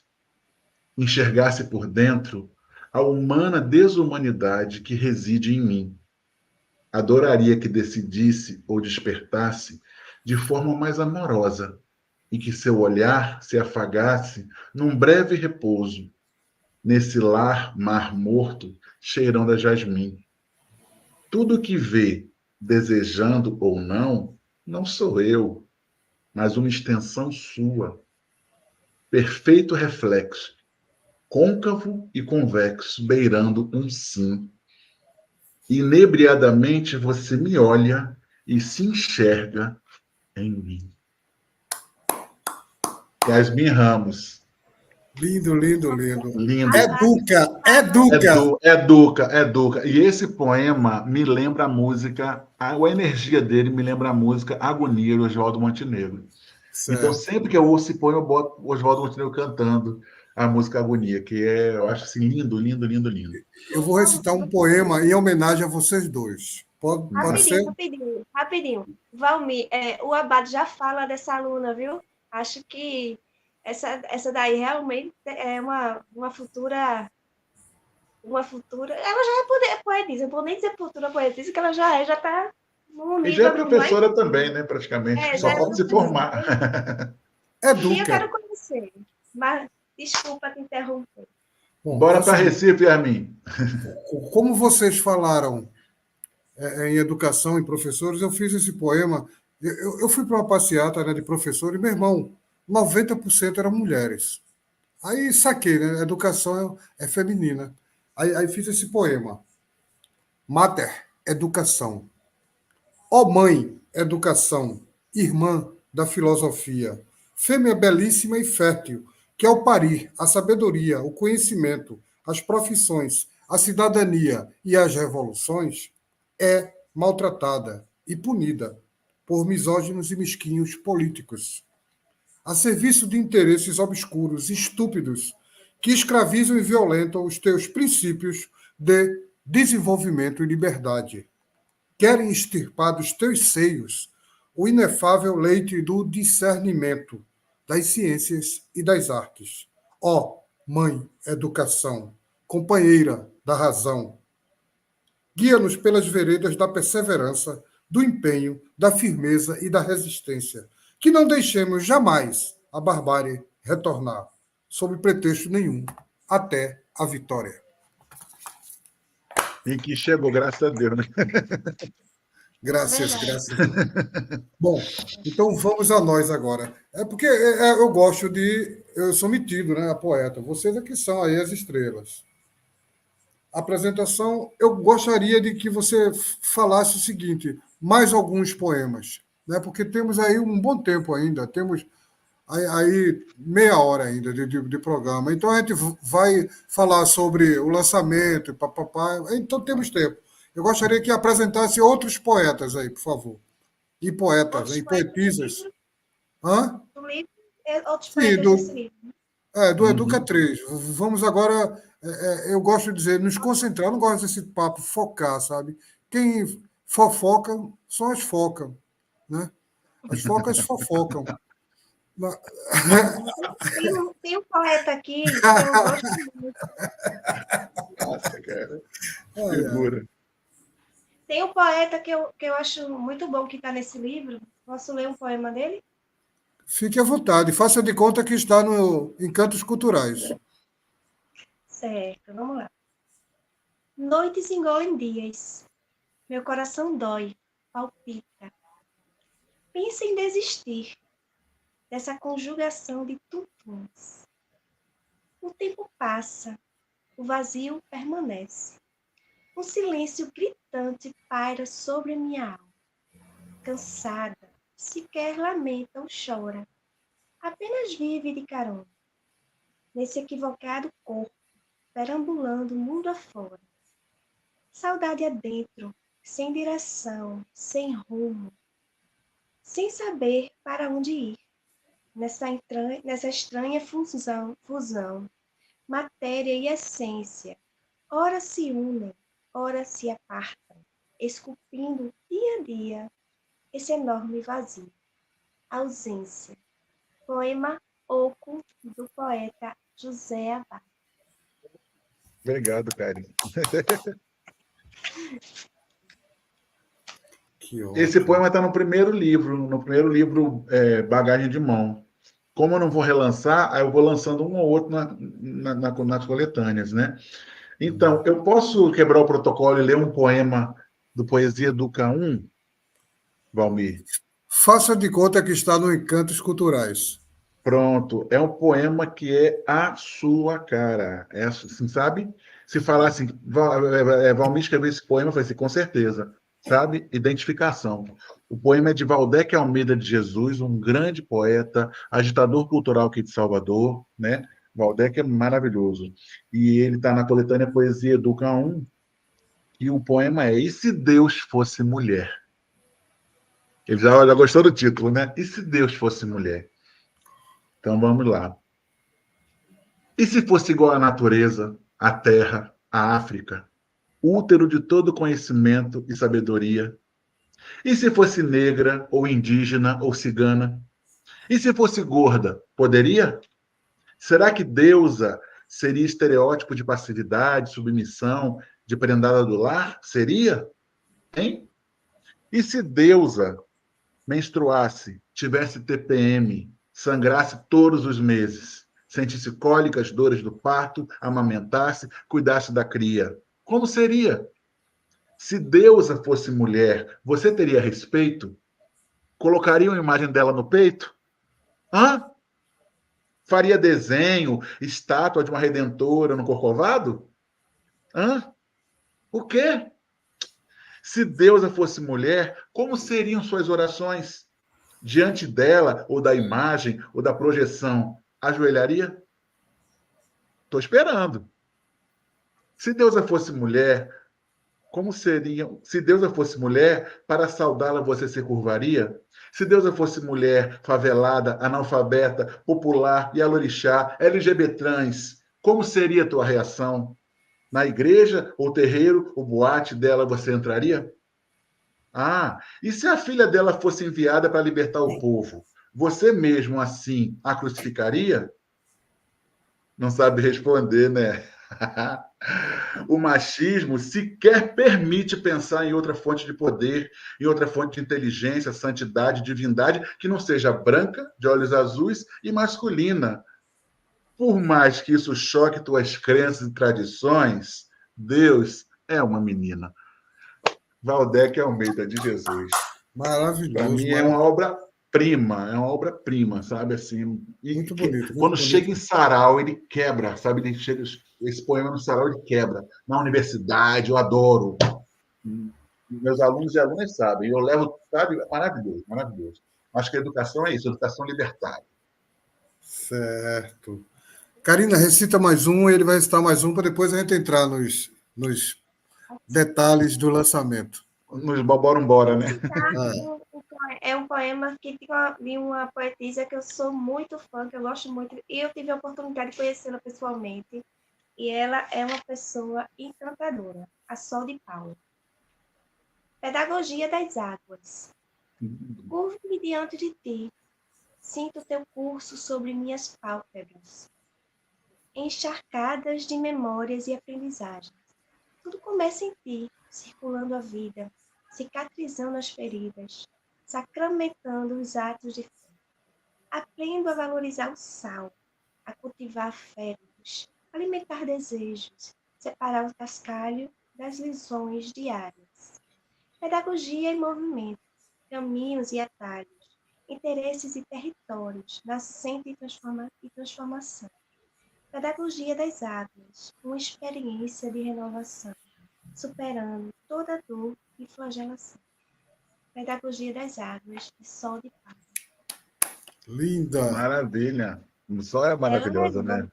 Speaker 4: enxergasse por dentro a humana desumanidade que reside em mim. Adoraria que decidisse ou despertasse de forma mais amorosa e que seu olhar se afagasse num breve repouso, nesse mar morto, cheirando a jasmim. Tudo que vê, desejando ou não, não sou eu, mas uma extensão sua. Perfeito reflexo, côncavo e convexo, beirando um sim. Inebriadamente você me olha e se enxerga em mim. Yasmin Ramos.
Speaker 3: Lindo, lindo, lindo.
Speaker 4: Lindo.
Speaker 3: Educa.
Speaker 4: E esse poema me lembra a música, a energia dele me lembra a música Agonia, do Oswaldo Montenegro.
Speaker 3: Certo.
Speaker 4: Então, sempre que eu ouço esse poema, eu boto o Oswaldo Montenegro cantando a música Agonia, que eu acho assim, lindo, lindo, lindo, lindo.
Speaker 3: Eu vou recitar um poema em homenagem a vocês dois. Pode ser?
Speaker 5: Rapidinho. Valmir, o Abade já fala dessa aluna, viu? Acho que essa daí realmente é uma futura. Uma futura. Ela já é poetisa, eu vou nem dizer futura poetisa, que ela já está num
Speaker 4: E já é
Speaker 5: nível mais.
Speaker 4: professora também, né, praticamente. Só
Speaker 5: Já é
Speaker 4: falta se
Speaker 5: professora.
Speaker 4: formar.
Speaker 5: Um dia eu
Speaker 3: Educa.
Speaker 5: quero conhecer, mas desculpa te interromper.
Speaker 3: Bom,
Speaker 4: Bora
Speaker 3: é o
Speaker 4: para
Speaker 3: seguinte,
Speaker 4: Recife, Armin.
Speaker 3: como vocês falaram em educação e professores, eu fiz esse poema. Eu fui para uma passeata, né, de professor e, meu irmão, 90% eram mulheres. Aí saquei, né? Educação é feminina. Aí fiz esse poema. Mater, educação. Ó mãe, educação, irmã da filosofia, fêmea belíssima e fértil, que ao parir a sabedoria, o conhecimento, as profissões, a cidadania e as revoluções, é maltratada e punida por misóginos e mesquinhos políticos, a serviço de interesses obscuros e estúpidos que escravizam e violentam os teus princípios de desenvolvimento e liberdade. Querem extirpar dos teus seios o inefável leite do discernimento das ciências e das artes. Ó, mãe, educação, companheira da razão, guia-nos pelas veredas da perseverança, do empenho, da firmeza e da resistência, que não deixemos jamais a barbárie retornar, sob pretexto nenhum, até a vitória.
Speaker 4: E que chegou, graças a Deus, né?
Speaker 3: Graças,
Speaker 5: Verdade.
Speaker 3: graças. Bom, então vamos a nós agora. É porque eu gosto de. Eu sou metido, né, a poeta. Vocês aqui são aí as estrelas. A apresentação, eu gostaria de que você falasse o seguinte: mais alguns poemas, né? Porque temos aí um bom tempo ainda, temos aí meia hora ainda de programa. Então a gente vai falar sobre o lançamento, papapá. Então temos tempo. Eu gostaria que apresentasse outros poetas aí, por favor. E poetas,
Speaker 5: Outros
Speaker 3: e
Speaker 5: poetas
Speaker 3: poetisas. Hã?
Speaker 5: do livro, outros
Speaker 3: Sim,
Speaker 5: poetas desse livro.
Speaker 3: do Educa
Speaker 4: Uhum.
Speaker 3: 3. Vamos agora, eu gosto de dizer, nos concentrar, eu não gosto desse papo focar, sabe? Quem fofoca são as focas, né? As focas fofocam.
Speaker 5: Tem um poeta aqui que eu gosto muito.
Speaker 4: Nossa, cara.
Speaker 3: Ai, ai.
Speaker 4: Figura.
Speaker 5: Tem um poeta que eu acho muito bom que está nesse livro. Posso ler um poema dele?
Speaker 3: Fique à vontade, faça de conta que está no Encantos Culturais.
Speaker 5: Certo, vamos lá. Noites engolem dias. Meu coração dói, palpita. Pensa em desistir dessa conjugação de tutuns. O tempo passa, o vazio permanece. Um silêncio gritante paira sobre minha alma. Cansada, sequer lamenta ou chora. Apenas vive de carona. Nesse equivocado corpo, perambulando mundo afora. Saudade adentro, sem direção, sem rumo. Sem saber para onde ir. Nessa estranha fusão, matéria e essência, ora se unem, ora se apartam, esculpindo dia a dia esse enorme vazio. Ausência. Poema Oco, do poeta José Abad.
Speaker 4: Obrigado, Karen. Esse poema está no primeiro livro Bagagem de Mão. Como eu não vou relançar, aí eu vou lançando um ou outro nas coletâneas, né? Então, eu posso quebrar o protocolo e ler um poema do Poesia Educa 1, Valmir?
Speaker 3: Faça de conta que está no Encantos Culturais.
Speaker 4: Pronto, é um poema que é a sua cara. É assim, sabe? Se falar assim, Valmir escreveu esse poema, eu falei assim, com certeza. Sabe? Identificação. O poema é de Valdec Almeida de Jesus, um grande poeta, agitador cultural aqui de Salvador, né? Valdec é maravilhoso. E ele está na coletânea Poesia Educa 1, e o poema é E se Deus fosse mulher? Ele já gostou do título, né? E se Deus fosse mulher? Então vamos lá. E se fosse igual à natureza, à terra, à África, útero de todo conhecimento e sabedoria? E se fosse negra, ou indígena, ou cigana? E se fosse gorda, poderia? Será que deusa seria estereótipo de passividade, submissão, de prendada do lar? Seria? Hein? E se deusa menstruasse, tivesse TPM, sangrasse todos os meses, sentisse cólicas, dores do parto, amamentasse, cuidasse da cria? Como seria? Se deusa fosse mulher, você teria respeito? Colocaria uma imagem dela no peito? Hã? Faria desenho, estátua de uma redentora no Corcovado? Hã? O quê? Se deusa fosse mulher, como seriam suas orações? Diante dela, ou da imagem, ou da projeção, ajoelharia? Estou esperando. Se deusa fosse mulher, como seriam? Se deusa fosse mulher, para saudá-la você se curvaria? Se deusa fosse mulher, favelada, analfabeta, popular, Yalorixá, LGBT trans, como seria a tua reação? Na igreja, ou terreiro, ou boate dela você entraria? Ah, e se a filha dela fosse enviada para libertar o povo, você mesmo assim a crucificaria? Não sabe responder, né? O machismo sequer permite pensar em outra fonte de poder, em outra fonte de inteligência, santidade, divindade, que não seja branca, de olhos azuis e masculina. Por mais que isso choque tuas crenças e tradições, Deus é uma menina. Valdec Almeida de Jesus.
Speaker 3: Maravilhoso.
Speaker 4: Para mim é uma obra-prima, sabe assim. E
Speaker 3: muito bonito. Muito
Speaker 4: quando
Speaker 3: bonito.
Speaker 4: chega em sarau, ele quebra, sabe? Ele chega, esse poema no sarau ele quebra. Na universidade, eu adoro. Meus alunos e alunas sabem. Eu levo, sabe? Maravilhoso, maravilhoso. Acho que a educação é isso, educação libertária.
Speaker 3: Certo. Karina, recita mais um, ele vai recitar mais um, para depois a gente entrar nos detalhes do lançamento.
Speaker 4: Nos bora, né?
Speaker 5: É um poema que de uma poetisa que eu sou muito fã, que eu gosto muito, e eu tive a oportunidade de conhecê-la pessoalmente. E ela é uma pessoa encantadora, a Sol de Paulo. Pedagogia das águas. Curvo-me diante de ti, sinto teu curso sobre minhas pálpebras, encharcadas de memórias e aprendizagens. Tudo começa em ti, circulando a vida, cicatrizando as feridas, sacramentando os atos de fé. Aprendo a valorizar o sal, a cultivar afetos, alimentar desejos, separar o cascalho das lições diárias. Pedagogia em movimento, caminhos e atalhos, interesses e territórios, nascente e transformação. Pedagogia das águas, uma experiência de renovação, superando toda dor e flagelação. Pedagogia das águas, de Sol de Paulo.
Speaker 3: Linda!
Speaker 4: Maravilha! O sol é maravilhosa, né?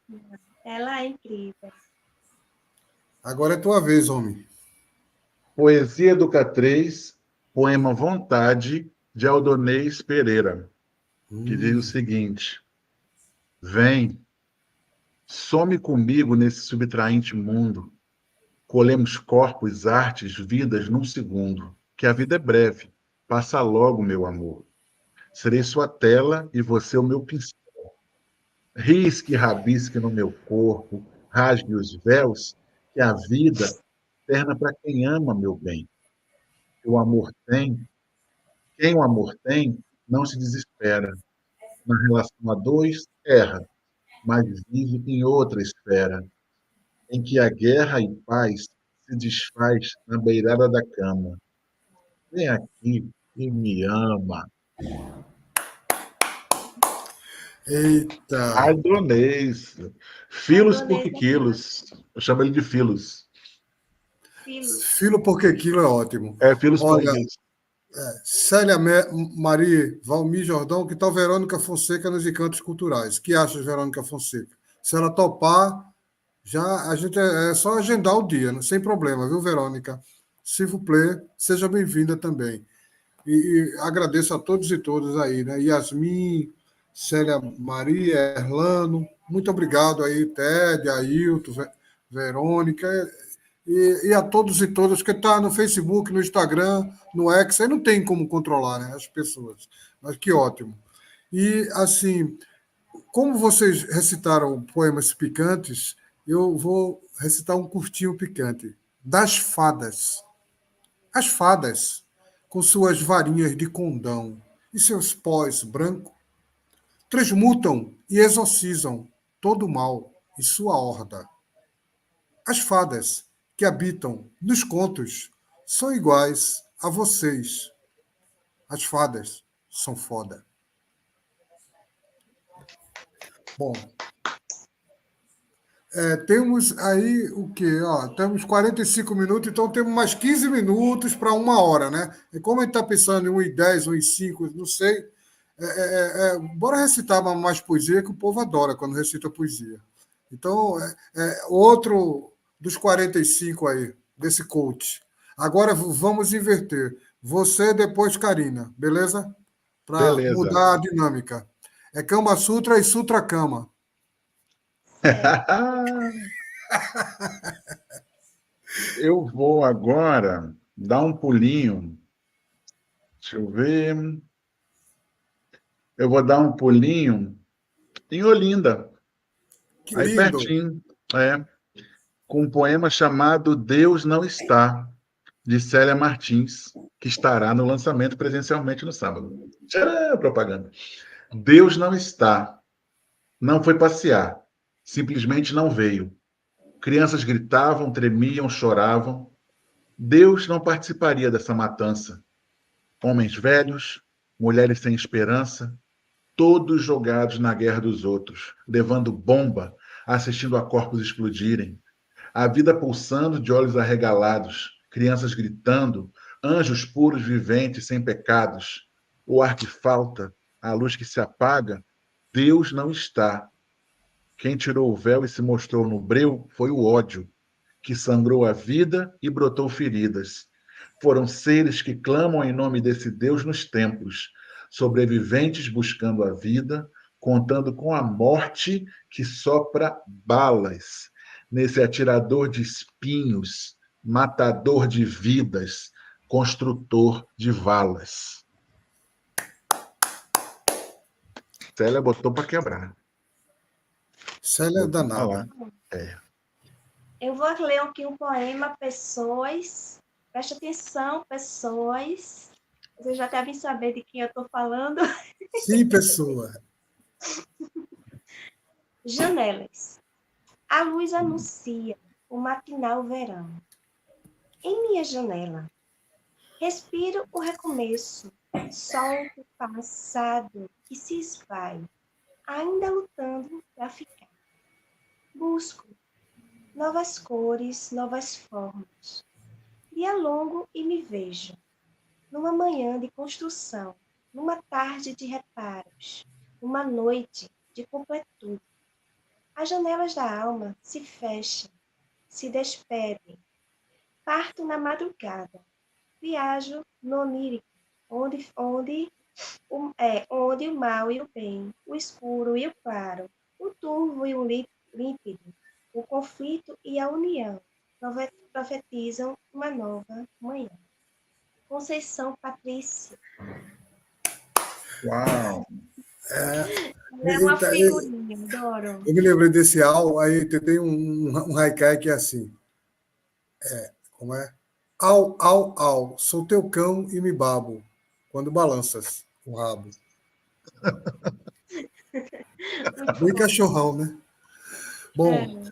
Speaker 5: Ela é incrível.
Speaker 3: Agora é tua vez, homem.
Speaker 4: Poesia Educa 3, poema Vontade, de Aldonês Pereira, que diz o seguinte: vem, some comigo nesse subtraente mundo, colhemos corpos, artes, vidas num segundo, que a vida é breve, passa logo, meu amor. Serei sua tela e você o meu pincel. Risque e rabisque no meu corpo, rasgue os véus, que a vida eterna para quem ama, meu bem. O amor tem, quem o amor tem, não se desespera. Na relação a dois, erra, mas vive em outra esfera, em que a guerra e paz se desfaz na beirada da cama. Vem aqui e me ama.
Speaker 3: Eita!
Speaker 4: Adonês. Filos por que quilos. Eu chamo ele de Filos.
Speaker 3: Filo porque quilo é ótimo.
Speaker 4: Filos por
Speaker 3: Olha,
Speaker 4: quilos.
Speaker 3: Célia Maria, Valmir Jordão, que tal Verônica Fonseca nos Encantos Culturais? O que achas, Verônica Fonseca? Se ela topar, já a gente é só agendar o dia, né? Sem problema, viu, Verônica? S'il vous plaît, seja bem-vinda também. E agradeço a todos e todas aí, né? Yasmin, Célia Maria, Erlano, muito obrigado aí, Ted, Ailton, Verônica, e a todos e todas que estão no Facebook, no Instagram, no X, aí não tem como controlar, né, as pessoas, mas que ótimo. E, assim, como vocês recitaram poemas picantes, eu vou recitar um curtinho picante. Das fadas. As fadas, com suas varinhas de condão e seus pós branco, transmutam e exorcizam todo o mal e sua horda. As fadas que habitam nos contos são iguais a vocês. As fadas são foda. Bom, temos aí o quê? Ó, temos 45 minutos, então temos mais 15 minutos para 1 hora, né? E como a gente está pensando em 1h10, 1h05, não sei, bora recitar mais poesia, que o povo adora quando recita poesia. Então, outro dos 45 aí, desse coach. Agora vamos inverter. Você, depois Karina, beleza? Para
Speaker 4: Beleza.
Speaker 3: mudar a dinâmica. É Kama Sutra e Sutra Kama.
Speaker 4: Eu vou agora dar um pulinho. Deixa eu ver. Eu vou dar um pulinho em Olinda,
Speaker 3: Que
Speaker 4: aí
Speaker 3: lindo!
Speaker 4: pertinho, com um poema chamado Deus Não Está, de Célia Martins, que estará no lançamento presencialmente no sábado. Tcharam, propaganda. Deus não está, não foi passear, simplesmente não veio. Crianças gritavam, tremiam, choravam. Deus não participaria dessa matança. Homens velhos, mulheres sem esperança, todos jogados na guerra dos outros, levando bomba, assistindo a corpos explodirem. A vida pulsando de olhos arregalados, crianças gritando, anjos puros viventes sem pecados. O ar que falta, a luz que se apaga, Deus não está. Quem tirou o véu e se mostrou no breu foi o ódio, que sangrou a vida e brotou feridas. Foram seres que clamam em nome desse Deus nos templos, sobreviventes buscando a vida, contando com a morte que sopra balas, nesse atirador de espinhos, matador de vidas, construtor de valas. Célia botou para quebrar.
Speaker 3: Célia é danada.
Speaker 5: Eu vou ler aqui um poema, pessoas. Preste atenção, pessoas. Vocês já devem saber de quem eu estou falando.
Speaker 3: Sim, pessoa.
Speaker 5: Janelas. A luz anuncia o matinal verão. Em minha janela, respiro o recomeço, solto o passado que se esvai, ainda lutando para ficar. Busco novas cores, novas formas. Dialogo e me vejo, numa manhã de construção, numa tarde de reparos, numa noite de completude. As janelas da alma se fecham, se despedem. Parto na madrugada, viajo no onírico, onde o mal e o bem, o escuro e o claro, o turvo e o límpido, o conflito e a união profetizam uma nova manhã. Conceição Patrícia.
Speaker 4: Uau!
Speaker 5: É uma figurinha, adoro.
Speaker 3: Eu me lembrei desse au, aí tem um haikai que é assim. Como é? Au, au, au, sou teu cão e me babo, quando balanças o rabo. Bem cachorrão, né? Bom,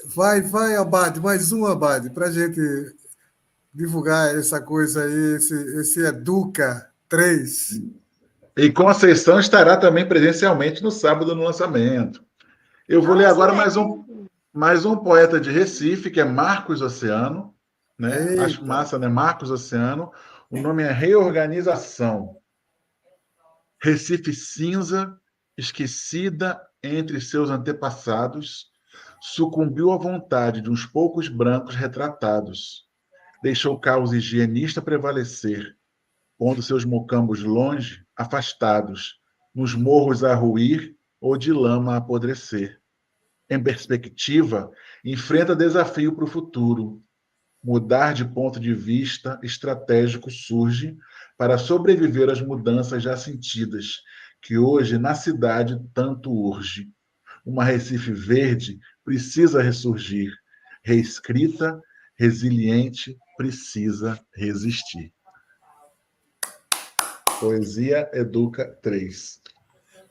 Speaker 3: vai, Abade, mais um Abade, para a gente divulgar essa coisa aí, esse Educa 3.
Speaker 4: E Conceição estará também presencialmente no sábado no lançamento. Eu vou ler agora mais um poeta de Recife, que é Marcos Oceano. Né? Acho massa, né? Marcos Oceano. O nome é Reorganização. Recife cinza, esquecida entre seus antepassados, sucumbiu à vontade de uns poucos brancos retratados. Deixou o caos higienista prevalecer, pondo seus mocambos longe, afastados, nos morros a ruir ou de lama a apodrecer. Em perspectiva, enfrenta desafio para o futuro. Mudar de ponto de vista estratégico surge para sobreviver às mudanças já sentidas, que hoje na cidade tanto urge. Uma Recife verde precisa ressurgir, reescrita, resiliente, precisa resistir. Poesia Educa 3.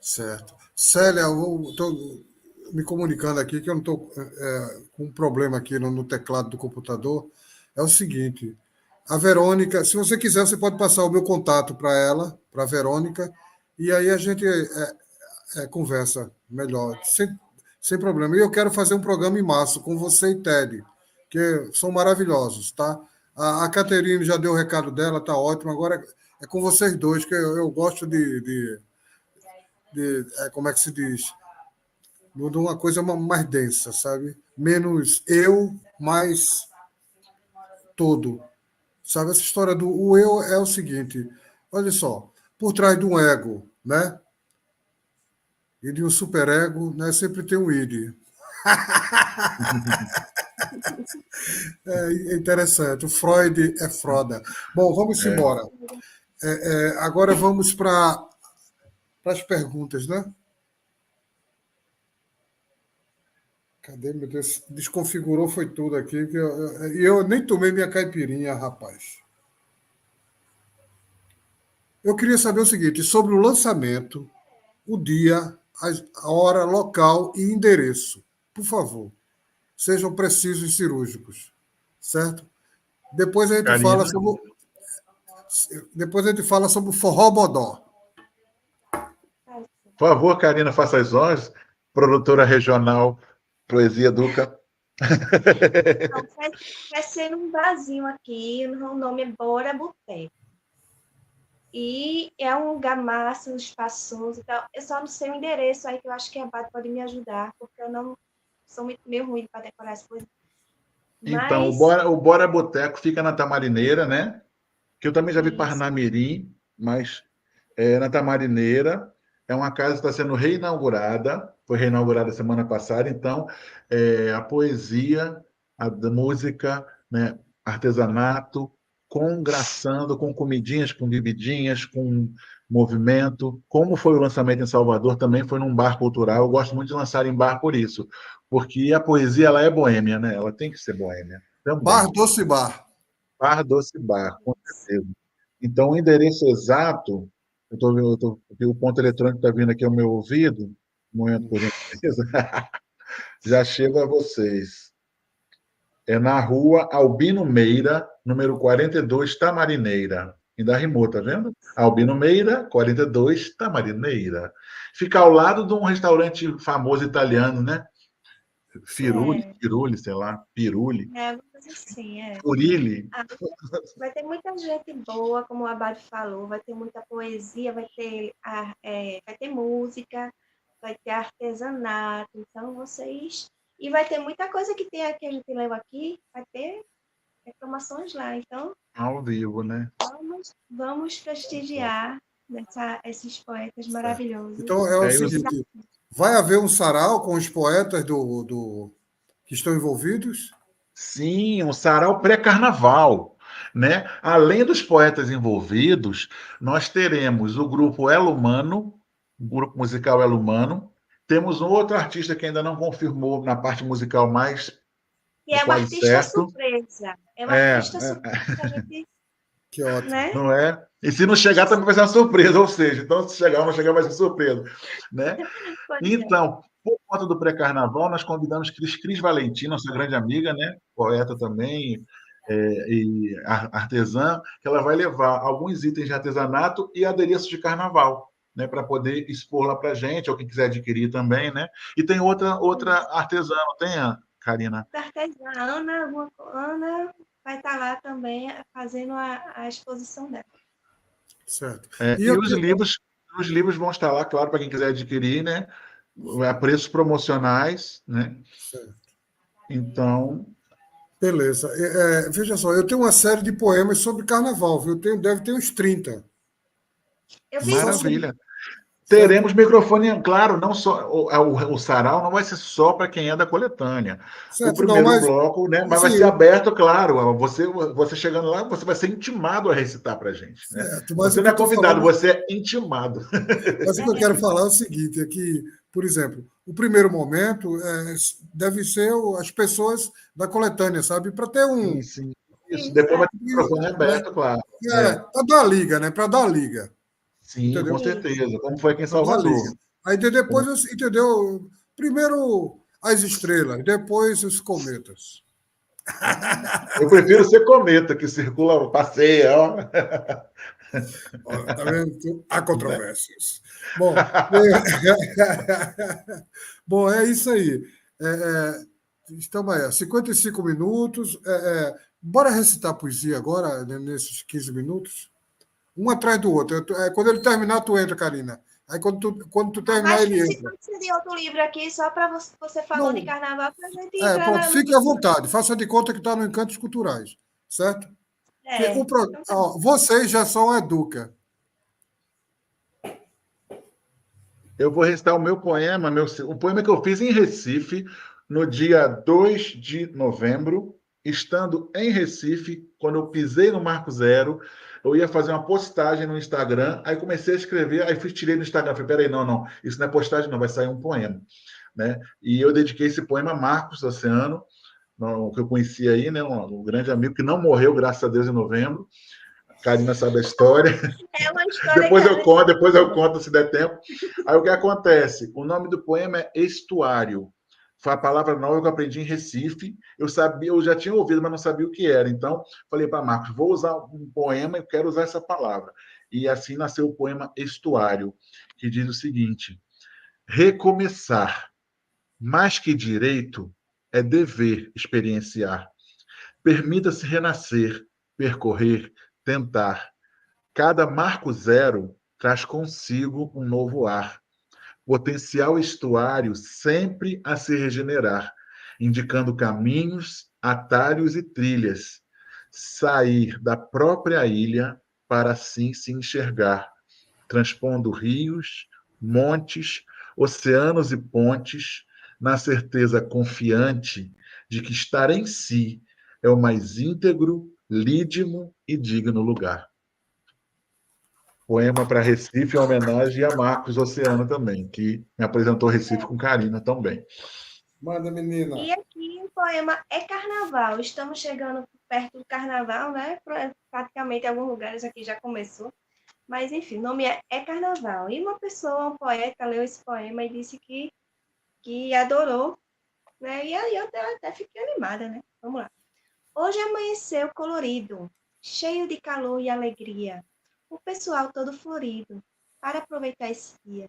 Speaker 3: Certo. Célia, eu estou me comunicando aqui que eu não estou com um problema aqui no teclado do computador. É o seguinte, a Verônica, se você quiser, você pode passar o meu contato para ela, para a Verônica, e aí a gente conversa melhor, sem problema. E eu quero fazer um programa em março com você e Ted, que são maravilhosos, tá? A Caterine já deu o recado dela, tá ótimo. Agora é com vocês dois, que eu gosto como é que se diz? De uma coisa mais densa, sabe? Menos eu, mais todo. Sabe, essa história do o eu é o seguinte, olha só, por trás de um ego, né? E de um superego, né, sempre tem um id. É interessante, o Freud é Froda. Bom, vamos embora. Agora vamos para as perguntas, né? Cadê, meu Deus? Desconfigurou, foi tudo aqui. E eu nem tomei minha caipirinha, rapaz. Eu queria saber o seguinte, sobre o lançamento, o dia, a hora, local e endereço. Por favor, sejam precisos e cirúrgicos, certo? Depois a gente
Speaker 4: Karina.
Speaker 3: fala sobre o forró bodó.
Speaker 4: Por favor, Karina, faça as honras. Produtora regional Poesia Educa.
Speaker 5: Então, vai ser num barzinho aqui, o nome é Bora Boteco. E é um lugar massa, um espaçoso e tal. Eu só não sei o endereço aí, que eu acho que a Abad pode me ajudar, porque eu não sou meio ruim para decorar as coisas.
Speaker 4: Então,
Speaker 5: Mas...
Speaker 4: o Bora Boteco fica na Tamarineira, né? Que eu também já vi
Speaker 5: Isso.
Speaker 4: Parnamirim, mas na Tamarineira. É uma casa que está sendo reinaugurada, foi reinaugurada semana passada, então a poesia, a música, né, artesanato, congraçando com comidinhas, com bebidinhas, com movimento. Como foi o lançamento em Salvador, também foi num bar cultural. Eu gosto muito de lançar em bar por isso, porque a poesia ela é boêmia, né? Ela tem que ser boêmia também.
Speaker 3: Bar Doce Bar.
Speaker 4: Bar Doce Bar, com certeza. Então, o endereço exato, o ponto eletrônico está vindo aqui ao meu ouvido, um momento, por gentileza, já chego a vocês. É na rua Albino Meira, número 42, Tamarineira. Ainda rimou, tá vendo? Albino Meira, 42, Tamarineira. Fica ao lado de um restaurante famoso italiano, né? Pirulli, sei lá, Pirulli.
Speaker 5: Alguma coisa assim,
Speaker 4: Furilli.
Speaker 5: Vai ter muita gente boa, como o Abad falou, vai ter muita poesia, vai ter música, vai ter artesanato, então vocês... E vai ter muita coisa que a gente leva aqui, vai ter reclamações lá, então...
Speaker 4: Ao vivo, né?
Speaker 5: Vamos prestigiar esses poetas maravilhosos.
Speaker 3: Então, é o seguinte, vai haver um sarau com os poetas que estão envolvidos?
Speaker 4: Sim, um sarau pré-carnaval, né? Além dos poetas envolvidos, nós teremos o grupo Elo Humano, o grupo musical Elo Humano. Temos um outro artista que ainda não confirmou na parte musical, mas
Speaker 5: que é uma artista surpresa. É uma artista surpresa que a gente...
Speaker 3: Que ótimo.
Speaker 5: Né?
Speaker 4: Não é? E se não chegar, também vai ser uma surpresa, ou seja, então se chegar ou não chegar, vai ser surpresa, né? Então, por conta do pré-carnaval, nós convidamos Cris Valentim, nossa grande amiga, né? Poeta também, e artesã, que ela vai levar alguns itens de artesanato e adereços de carnaval, né? Para poder expor lá para a gente, ou quem quiser adquirir também, né? E tem outra artesã, não tem, Karina?
Speaker 5: Artesã, Ana vai estar lá também fazendo a exposição dela.
Speaker 3: Certo.
Speaker 4: E os livros vão estar lá, claro, para quem quiser adquirir, né? A preços promocionais, né?
Speaker 3: Certo.
Speaker 4: Então...
Speaker 3: Beleza. Veja só, eu tenho uma série de poemas sobre carnaval, viu? Deve ter uns 30.
Speaker 4: Maravilha. Teremos microfone, claro, não só o sarau não vai ser só para quem é da coletânea. O
Speaker 3: Certo, não,
Speaker 4: primeiro
Speaker 3: mas
Speaker 4: bloco, né? Mas vai
Speaker 3: assim,
Speaker 4: ser aberto, claro. Você chegando lá, você vai ser intimado a recitar para a gente, né?
Speaker 3: certo, mas
Speaker 4: Você
Speaker 3: o que
Speaker 4: não
Speaker 3: eu
Speaker 4: é
Speaker 3: estou
Speaker 4: convidado,
Speaker 3: falando,
Speaker 4: você é intimado.
Speaker 3: mas o que eu quero falar é o seguinte, é que, por exemplo, o primeiro momento deve ser as pessoas da coletânea, sabe? Para ter
Speaker 4: Sim,
Speaker 3: um.
Speaker 4: sim. Isso. Depois vai
Speaker 5: Exato.
Speaker 4: ter microfone aberto, claro.
Speaker 3: Para dar a liga, né? Para dar a liga.
Speaker 4: Sim, com
Speaker 3: Entendeu?
Speaker 5: Sim.
Speaker 4: certeza. Como foi aqui em
Speaker 3: Para dar a
Speaker 4: Salvador.
Speaker 3: liga. Aí depois, entendeu? Primeiro as estrelas, depois os cometas.
Speaker 4: Eu prefiro ser cometa, que circula, passeia, ó.
Speaker 3: Olha, tá vendo? Há
Speaker 4: Né?
Speaker 3: controvérsias. Bom, bom, é isso aí. Estamos aí, 55 minutos. Bora recitar poesia agora, né, nesses 15 minutos? Um atrás do outro. Quando ele terminar, tu entra, Karina. Aí quando tu terminar,
Speaker 5: Mas
Speaker 3: ele entra.
Speaker 5: precisa de outro livro aqui, só para você falou de
Speaker 3: Não,
Speaker 5: carnaval, para a gente entrar
Speaker 3: pronto,
Speaker 5: no
Speaker 3: fique à
Speaker 5: livro.
Speaker 3: vontade. Faça de conta que está no Encantos Culturais, certo? Porque
Speaker 5: Então tá bom.
Speaker 3: vocês já são educa.
Speaker 4: Eu vou recitar o meu poema, o poema que eu fiz em Recife, no dia 2 de novembro, estando em Recife, quando eu pisei no Marco Zero, eu ia fazer uma postagem no Instagram, aí comecei a escrever, aí tirei no Instagram, falei, peraí, não, isso não é postagem, não, vai sair um poema, né? E eu dediquei esse poema a Marcos Oceano, que eu conheci aí, né, um grande amigo que não morreu, graças a Deus, em novembro. A Karina sabe a história.
Speaker 5: É uma história que a gente.
Speaker 4: Depois eu conto se der tempo. Aí o que acontece? O nome do poema é Estuário. Foi a palavra nova que eu aprendi em Recife. Eu já tinha ouvido, mas não sabia o que era. Então, falei para Marcos, vou usar um poema e quero usar essa palavra. E assim nasceu o poema Estuário, que diz o seguinte: recomeçar, mais que direito, é dever experienciar. Permita-se renascer, percorrer, tentar. Cada marco zero traz consigo um novo ar, potencial estuário sempre a se regenerar, indicando caminhos, atalhos e trilhas, sair da própria ilha para assim se enxergar, transpondo rios, montes, oceanos e pontes, na certeza confiante de que estar em si é o mais íntegro, lídimo e digno lugar. Poema para Recife, em homenagem a Marcos Oceano também, que me apresentou Recife com Karina também.
Speaker 3: Manda, menina.
Speaker 5: E aqui o poema é carnaval. Estamos chegando perto do carnaval, né? Praticamente em alguns lugares aqui já começou. Mas, enfim, o nome é Carnaval. E uma pessoa, um poeta, leu esse poema e disse que adorou, né? E aí eu até fiquei animada, né? Vamos lá. Hoje amanheceu colorido, cheio de calor e alegria. O pessoal todo florido, para aproveitar esse dia.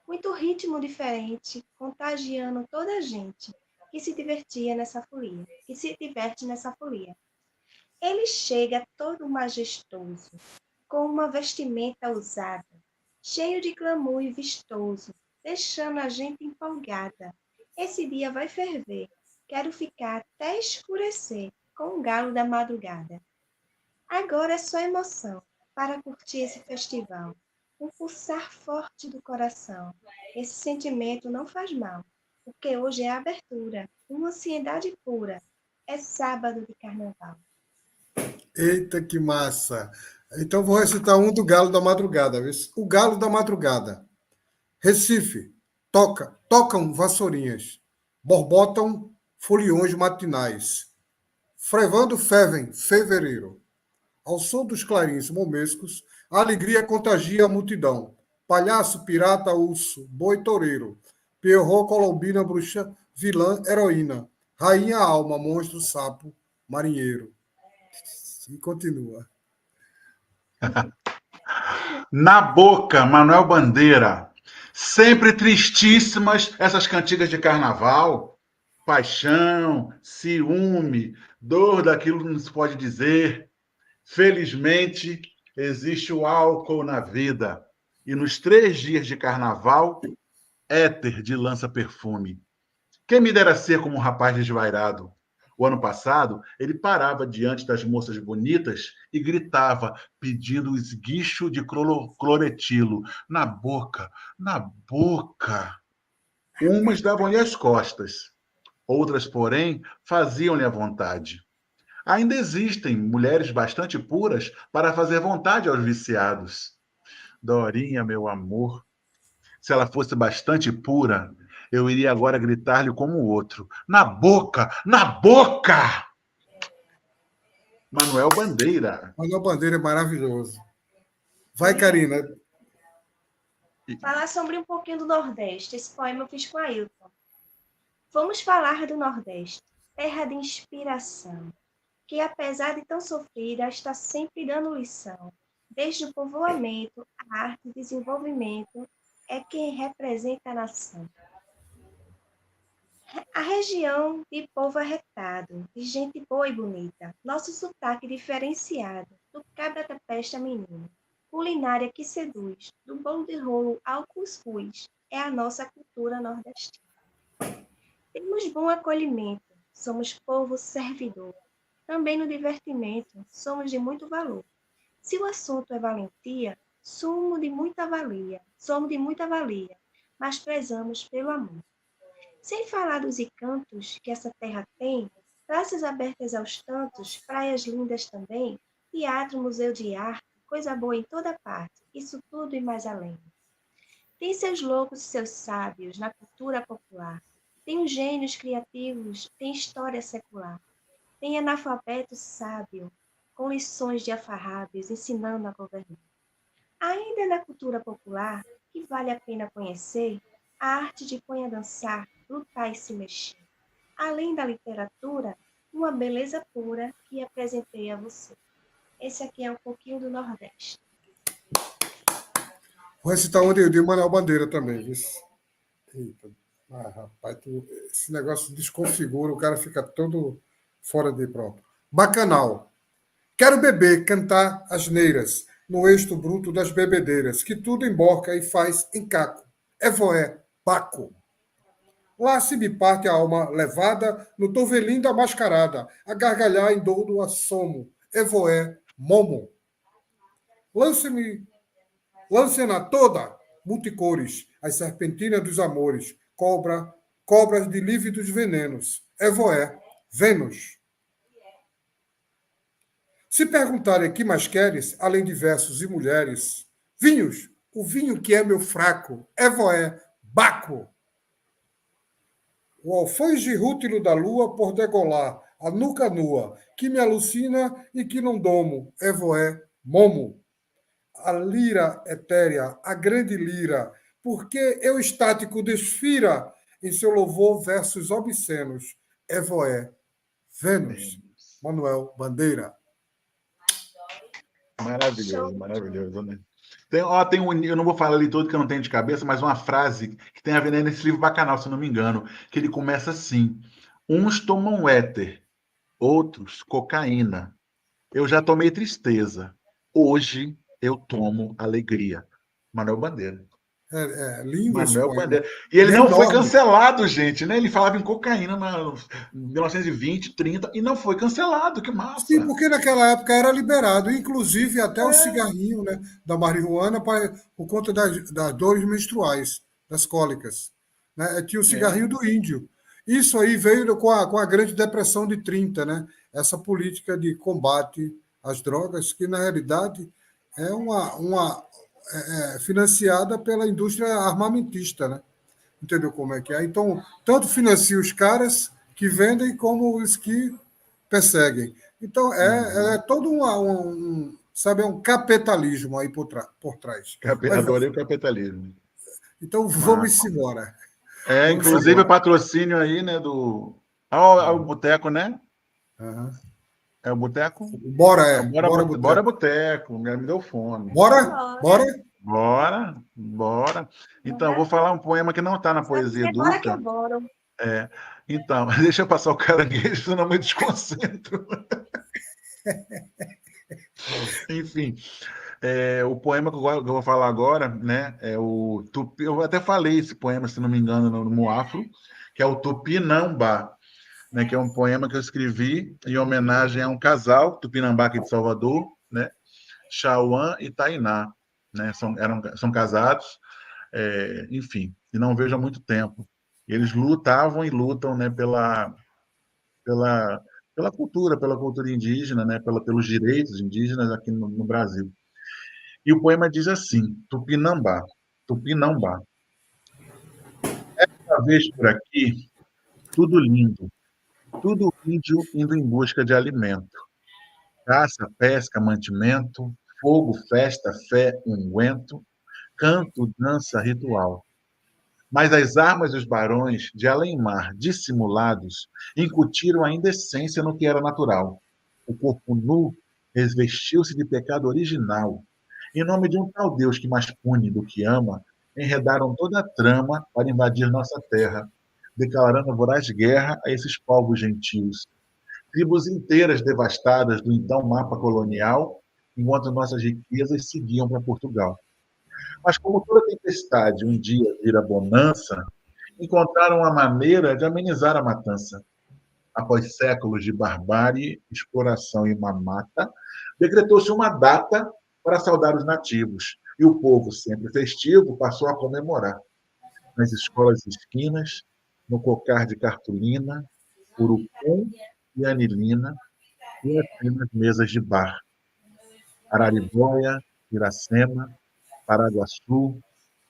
Speaker 5: Muito ritmo diferente, contagiando toda a gente que se divertia nessa folia, que se diverte nessa folia. Ele chega todo majestoso, com uma vestimenta usada, cheio de glamour e vistoso, deixando a gente empolgada. Esse dia vai ferver, quero ficar até escurecer com o galo da madrugada. Agora é só emoção para curtir esse festival. Um pulsar forte do coração. Esse sentimento não faz mal, porque hoje é a abertura, uma ansiedade pura. É sábado de carnaval.
Speaker 3: Eita, que massa! Então vou recitar um do Galo da Madrugada. O Galo da Madrugada. Recife, tocam vassourinhas, borbotam foliões matinais, frevando fervem fevereiro. Ao som dos clarins momescos, a alegria contagia a multidão. Palhaço, pirata, urso, boi toureiro, pierrot, colombina, bruxa, vilã, heroína, rainha, alma, monstro, sapo, marinheiro. E continua.
Speaker 4: Na boca, Manuel Bandeira. Sempre tristíssimas essas cantigas de carnaval. Paixão, ciúme, dor daquilo que não se pode dizer. Felizmente, existe o álcool na vida. E nos 3 dias de carnaval, éter de lança-perfume. Quem me dera ser como um rapaz desvairado, o ano passado, ele parava diante das moças bonitas e gritava, pedindo o esguicho de cloretilo. Na boca, na boca. Umas davam-lhe as costas, outras, porém, faziam-lhe a vontade. Ainda existem mulheres bastante puras para fazer vontade aos viciados. Dorinha, meu amor, se ela fosse bastante pura, eu iria agora gritar-lhe como o outro. Na boca! Na boca! Manuel Bandeira.
Speaker 3: Manuel Bandeira é maravilhoso. Vai, Karina.
Speaker 5: Falar sobre um pouquinho do Nordeste. Esse poema eu fiz com a Ailton. Vamos falar do Nordeste, terra de inspiração, que apesar de tão sofrida, está sempre dando lição. Desde o povoamento, a arte e desenvolvimento é quem representa a nação. A região de povo arretado, de gente boa e bonita, nosso sotaque diferenciado, do cabra da peste a menino, culinária que seduz, do bolo de rolo ao cuscuz, é a nossa cultura nordestina. Temos bom acolhimento, somos povo servidor. Também no divertimento, somos de muito valor. Se o assunto é valentia, somos de muita valia, mas prezamos pelo amor. Sem falar dos encantos que essa terra tem, praças abertas aos tantos, praias lindas também, teatro, museu de arte, coisa boa em toda parte, isso tudo e mais além. Tem seus loucos e seus sábios na cultura popular, tem os gênios criativos, tem história secular, tem analfabeto sábio, com lições de afarrábios, ensinando a governar. Ainda na cultura popular, que vale a pena conhecer, a arte de põe a dançar, lutar e se mexer. Além da literatura, uma beleza pura que apresentei a você. Esse aqui é um pouquinho do Nordeste.
Speaker 3: Vou recitar um de Manuel Bandeira também. Eita. Rapaz, esse negócio desconfigura, o cara fica todo fora de próprio. Bacanal. Quero beber, cantar asneiras, no êxito bruto das bebedeiras, que tudo emborca e faz encaco. É voé, Baco. Lá se me parte a alma levada no tovelim da mascarada, a gargalhar em dor do assomo. Evoé, Momo. Lance-na toda, multicores, as serpentinas dos amores, cobras de lívidos venenos. Evoé, Vênus. Se perguntarem que mais queres, além de versos e mulheres, vinhos, o vinho que é meu fraco, Evoé, Baco. O alfanje rútilo da lua por degolar, a nuca nua, que me alucina e que não domo, Evoé, Momo. A lira etérea, a grande lira, porque eu estático desfira em seu louvor versos obscenos, Evoé, Vênus. Manuel Bandeira.
Speaker 4: Maravilhoso, maravilhoso, né? Eu não vou falar ali todo que eu não tenho de cabeça, mas uma frase que tem a ver nesse livro Bacanal, se não me engano, que ele começa assim: uns tomam éter, outros cocaína. Eu já tomei tristeza. Hoje eu tomo alegria. Manuel Bandeira.
Speaker 3: Lindo esse
Speaker 4: Manuel
Speaker 3: poema.
Speaker 4: Bandeira. E ele
Speaker 3: E é
Speaker 4: não foi
Speaker 3: enorme.
Speaker 4: cancelado, gente, né? Ele falava em cocaína em 1920, 30, e não foi cancelado. Que massa!
Speaker 3: Sim, porque naquela época era liberado, inclusive até o cigarrinho, né, da marihuana por conta das dores menstruais, das cólicas. Né? Tinha o cigarrinho do índio. Isso aí veio com a Grande Depressão de 30, né? Essa política de combate às drogas, que na realidade é financiada pela indústria armamentista, né? Entendeu como é que é? Então, tanto financia os caras que vendem como os que perseguem. Então, é todo sabe, um capitalismo aí por trás.
Speaker 4: Adorei o capitalismo.
Speaker 3: Então, vamos embora.
Speaker 4: Inclusive o patrocínio aí, né, do... o Boteco, né?
Speaker 3: Uhum.
Speaker 4: É o Boteco?
Speaker 3: Bora
Speaker 4: Boteco, me deu fome.
Speaker 3: Bora?
Speaker 4: Então, vou falar um poema que não está na Poesia
Speaker 5: Agora que
Speaker 4: Educa.
Speaker 5: é bora.
Speaker 4: Então, deixa eu passar o caranguejo, senão eu me desconcentro. Enfim, o poema que eu vou falar agora, né, é o Tupi. Eu até falei esse poema, se não me engano, no Moafro, que é o Tupinambá. né, que é um poema que eu escrevi em homenagem a um casal tupinambá aqui de Salvador, né, Chauã e Tainá, né, são casados, enfim, e não vejo há muito tempo. Eles lutavam e lutam, né, pela, pela cultura indígena, né, pelos direitos indígenas aqui no Brasil. E o poema diz assim: Tupinambá, Tupinambá. Essa vez por aqui, tudo lindo, tudo índio indo em busca de alimento. Caça, pesca, mantimento, fogo, festa, fé, unguento, canto, dança, ritual. Mas as armas dos barões, de além-mar, dissimulados, incutiram a indecência no que era natural. O corpo nu revestiu-se de pecado original. Em nome de um tal Deus que mais pune do que ama, enredaram toda a trama para invadir nossa terra, declarando voraz guerra a esses povos gentios. Tribos inteiras devastadas do então mapa colonial, enquanto nossas riquezas seguiam para Portugal. Mas como toda tempestade um dia vira bonança, encontraram uma maneira de amenizar a matança. Após séculos de barbárie, exploração e mamata, decretou-se uma data para saudar os nativos, e o povo, sempre festivo, passou a comemorar. Nas escolas esquinas, no cocar de cartolina, urucum e anilina, e até nas mesas de bar. Araribóia, Iracema, Paraguaçu,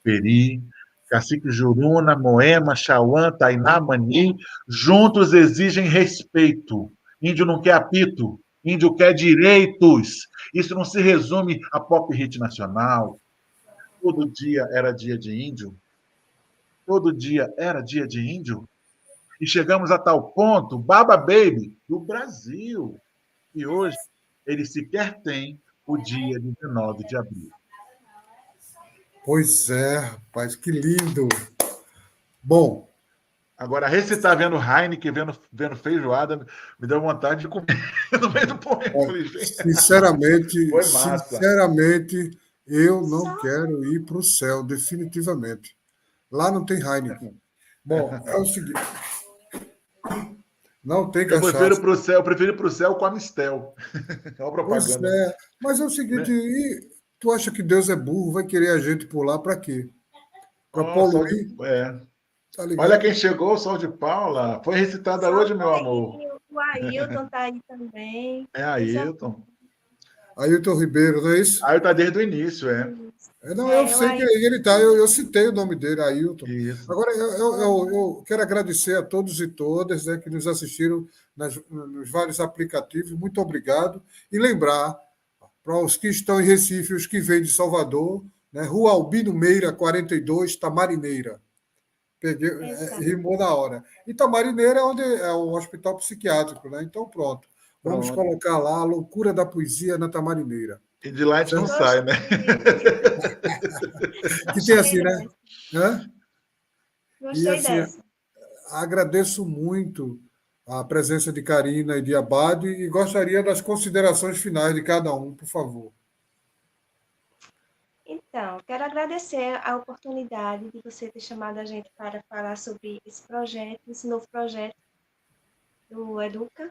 Speaker 4: Peri, Cacique Juruna, Moema, Chauã, Tainá, Mani, juntos exigem respeito. Índio não quer apito, índio quer direitos. Isso não se resume a pop hit nacional. Todo dia era dia de índio? Todo dia era dia de índio? E chegamos a tal ponto, Baba Baby, do Brasil. E hoje ele sequer tem o dia 19 de abril.
Speaker 3: Pois é, rapaz, que lindo. Bom,
Speaker 4: agora, recitar vendo Heineken, vendo feijoada, me deu vontade de comer no meio do poema.
Speaker 3: Sinceramente, eu não quero ir para o céu, definitivamente. Lá não tem Heineken. Bom, é o seguinte. Não tem cachaça.
Speaker 4: Eu prefiro ir para o céu com a Mistel. É uma propaganda.
Speaker 3: Pois é, mas é o seguinte, e tu acha que Deus é burro, vai querer a gente por lá para quê? Para poluir? Tá,
Speaker 4: olha quem chegou, o Sol de Paula. Foi recitada hoje, meu amor.
Speaker 5: O Ailton está aí também.
Speaker 4: É Ailton.
Speaker 3: Ailton Ribeiro, não é isso?
Speaker 4: Ailton está desde o início,
Speaker 3: Não, eu sei que ele está, eu citei o nome dele, Ailton.
Speaker 4: Isso.
Speaker 3: Agora, eu quero agradecer a todos e todas, né, que nos assistiram nos vários aplicativos. Muito obrigado. E lembrar, para os que estão em Recife, os que vêm de Salvador, né, Rua Albino Meira, 42, Tamarineira. Peguei, rimou na hora. E Tamarineira é onde é o hospital psiquiátrico, né? Então, pronto. Vamos colocar lá a loucura da poesia na Tamarineira.
Speaker 4: E de lá a gente não sai, né?
Speaker 3: Que tem assim, né?
Speaker 5: Gostei dessa.
Speaker 3: Agradeço muito a presença de Karina e de Abade e gostaria das considerações finais de cada um, por favor.
Speaker 5: Então, quero agradecer a oportunidade de você ter chamado a gente para falar sobre esse projeto, esse novo projeto do Educa.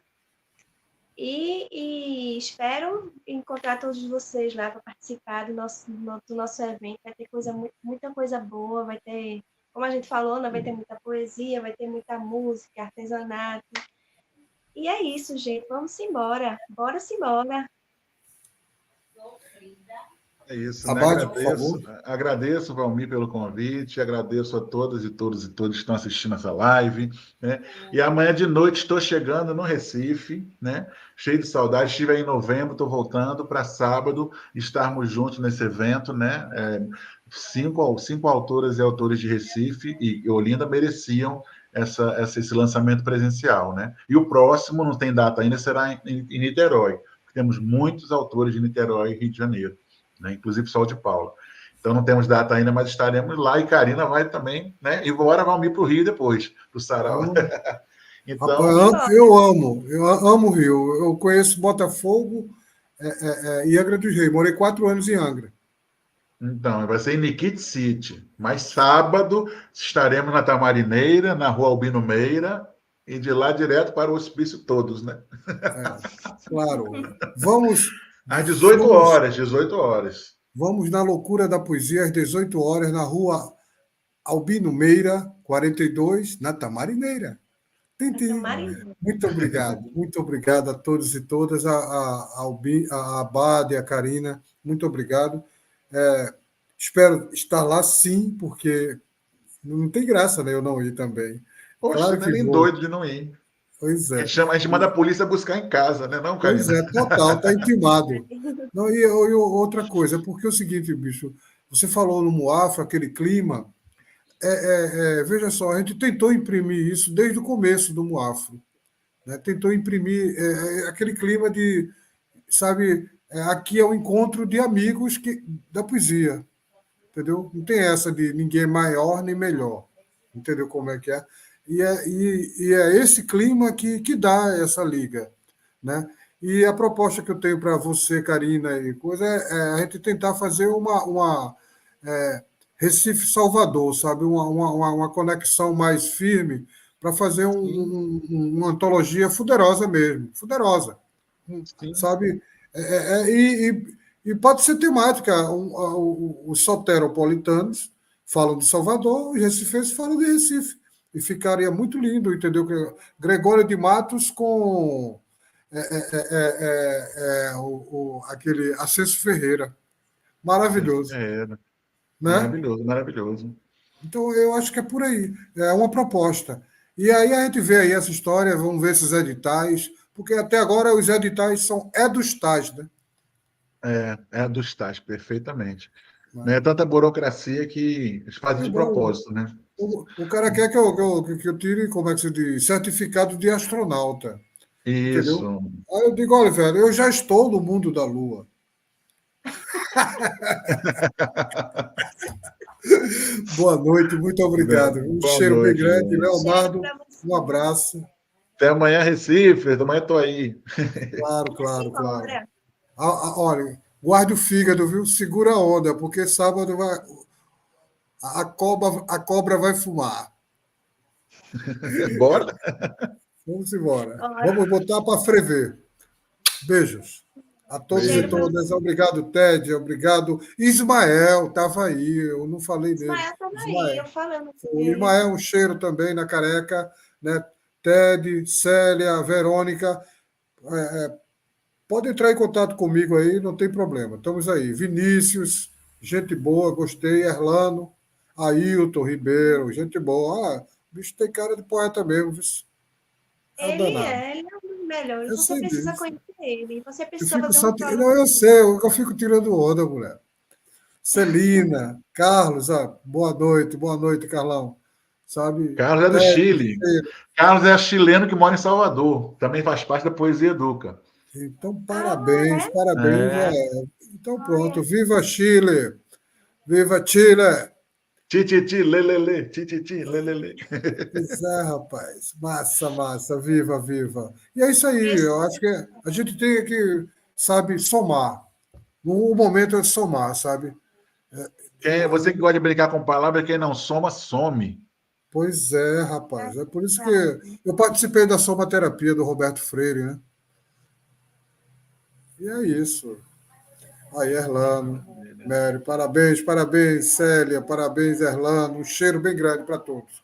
Speaker 5: E espero encontrar todos vocês lá para participar do nosso evento. Vai ter muita coisa boa, vai ter, como a gente falou, vai ter muita poesia, vai ter muita música, artesanato. E é isso, gente. Vamos embora. Bora-se embora.
Speaker 4: É isso,
Speaker 3: Abade,
Speaker 4: né? Agradeço, Valmir, pelo convite, agradeço a todas e todos que estão assistindo essa live, né? E amanhã de noite estou chegando no Recife, né? Cheio de saudade, estive aí em novembro, estou voltando para sábado, estarmos juntos nesse evento, né? Cinco autoras e autores de Recife e Olinda mereciam esse lançamento presencial, né? E o próximo, não tem data ainda, será em Niterói. Temos muitos autores de Niterói e Rio de Janeiro, né? Inclusive Sol de Paula. Então não temos data ainda, mas estaremos lá e Karina vai também, né? E bora vamos ir para o Rio depois, para o Sarau.
Speaker 3: Então, eu amo o Rio. Eu conheço Botafogo e Angra dos Reis. Morei 4 anos em Angra.
Speaker 4: Então, vai ser em Nikit City. Mas sábado estaremos na Tamarineira, na Rua Albino Meira, E de lá direto para o hospício todos, né?
Speaker 3: Claro. Vamos,
Speaker 4: Às 18
Speaker 3: vamos,
Speaker 4: horas, 18 horas.
Speaker 3: vamos na loucura da poesia às 18 horas na rua Albino Meira, 42, na Tamarineira. Tintim. Muito obrigado a todos e todas, a Abade, a Karina, muito obrigado. Espero estar lá sim, porque não tem graça, né, eu não ir também.
Speaker 4: Poxa,
Speaker 3: Claro
Speaker 4: não
Speaker 3: que
Speaker 4: é nem
Speaker 3: vou.
Speaker 4: doido de não ir.
Speaker 3: Pois
Speaker 4: A
Speaker 3: é.
Speaker 4: gente, a gente manda a polícia buscar em casa, né, não,
Speaker 3: Pois
Speaker 4: Karina?
Speaker 3: é, total, está intimado. Não, e outra coisa, porque é o seguinte, bicho, você falou no Muafra, aquele clima, veja só, a gente tentou imprimir isso desde o começo do Muafra, né? Tentou imprimir aquele clima de, sabe, aqui é o encontro de amigos da poesia, entendeu? Não tem essa de ninguém maior nem melhor, entendeu como é que é? E é esse clima que dá essa liga, né? E a proposta que eu tenho para você, Karina, e coisa, a gente tentar fazer uma Recife-Salvador, sabe? Uma conexão mais firme para fazer
Speaker 4: Sim,
Speaker 3: uma antologia fuderosa mesmo, fuderosa,
Speaker 4: sim.
Speaker 3: sabe? E pode ser temática. Os soteropolitanos falam de Salvador, os recifenses falam de Recife. E ficaria muito lindo, entendeu? Gregório de Matos com aquele Ascenso Ferreira. Maravilhoso,
Speaker 4: Era.
Speaker 3: né?
Speaker 4: Maravilhoso, maravilhoso.
Speaker 3: Então, eu acho que é por aí. É uma proposta. E aí a gente vê aí essa história, vamos ver esses editais, porque até agora os editais são dos tais, né?
Speaker 4: É dos tais, perfeitamente. Não é tanta burocracia que eles fazem
Speaker 3: É
Speaker 4: de
Speaker 3: bom.
Speaker 4: propósito, né?
Speaker 3: O cara quer que eu tire, como é que se diz, certificado de astronauta, entendeu?
Speaker 4: Isso.
Speaker 3: Aí eu digo, olha, velho, eu já estou no mundo da Lua. Boa noite, muito obrigado. Um
Speaker 4: Boa
Speaker 3: cheiro bem
Speaker 4: noite,
Speaker 3: grande.
Speaker 4: gente.
Speaker 5: Cheiro
Speaker 3: Leonardo,
Speaker 5: para você.
Speaker 3: um abraço.
Speaker 4: Até amanhã, Recife. Amanhã estou aí.
Speaker 3: Claro, claro, claro.
Speaker 5: Embora.
Speaker 3: Olha, guarde o fígado, viu? Segura a onda, porque sábado a cobra vai fumar.
Speaker 4: Bora?
Speaker 3: Vamos embora.
Speaker 5: Ora,
Speaker 3: Vamos botar para frever. Beijos a todos e
Speaker 5: cheiro para
Speaker 4: Beijo.
Speaker 3: todas.
Speaker 5: você.
Speaker 3: Obrigado, Ted. Obrigado. Ismael estava aí, eu não falei dele.
Speaker 5: Ismael estava aí,
Speaker 3: Ismael.
Speaker 5: eu falando com
Speaker 3: O
Speaker 5: ele.
Speaker 3: Ismael, um cheiro também na careca. Né? Ted, Célia, Verônica. Pode entrar em contato comigo aí, não tem problema. Estamos aí. Vinícius, gente boa, gostei. Erlano, Ailton Ribeiro, gente boa. O bicho tem cara de poeta mesmo. É o danado.
Speaker 5: Ele é um dos melhores.
Speaker 3: Eu
Speaker 5: Você
Speaker 3: sei
Speaker 5: precisa
Speaker 3: disso.
Speaker 5: conhecer ele. Você
Speaker 3: Eu
Speaker 5: precisa
Speaker 3: fico
Speaker 5: fazer
Speaker 3: só.
Speaker 5: um prova
Speaker 3: Não,
Speaker 5: com
Speaker 3: eu
Speaker 5: ele.
Speaker 3: sei, eu fico tirando onda, mulher. Celina, Carlos, boa noite, Carlão. Sabe?
Speaker 4: Carlos é do
Speaker 3: Ted,
Speaker 4: Chile. Carlos é chileno que mora em Salvador. Também faz parte da Poesia Educa.
Speaker 3: então,
Speaker 5: Ah,
Speaker 3: parabéns,
Speaker 5: é?
Speaker 3: parabéns.
Speaker 4: É.
Speaker 3: Então, pronto.
Speaker 5: Olha,
Speaker 3: Viva Chile! Viva Chile!
Speaker 4: Ti, lelele. Ti, lelele.
Speaker 3: Pois é, rapaz. Massa, massa. Viva, viva. E é isso aí. Eu
Speaker 5: preciso.
Speaker 3: acho que a gente tem que, sabe, somar. O momento é somar, sabe?
Speaker 4: Você que gosta de brincar com palavras, quem não soma, some.
Speaker 3: Pois é, rapaz. É por isso que
Speaker 5: Verdade.
Speaker 3: eu participei da somaterapia do Roberto Freire, né? E é isso. Aí, Erlano, Mary, parabéns, parabéns, Célia, parabéns, Erlano. Um cheiro bem grande para todos.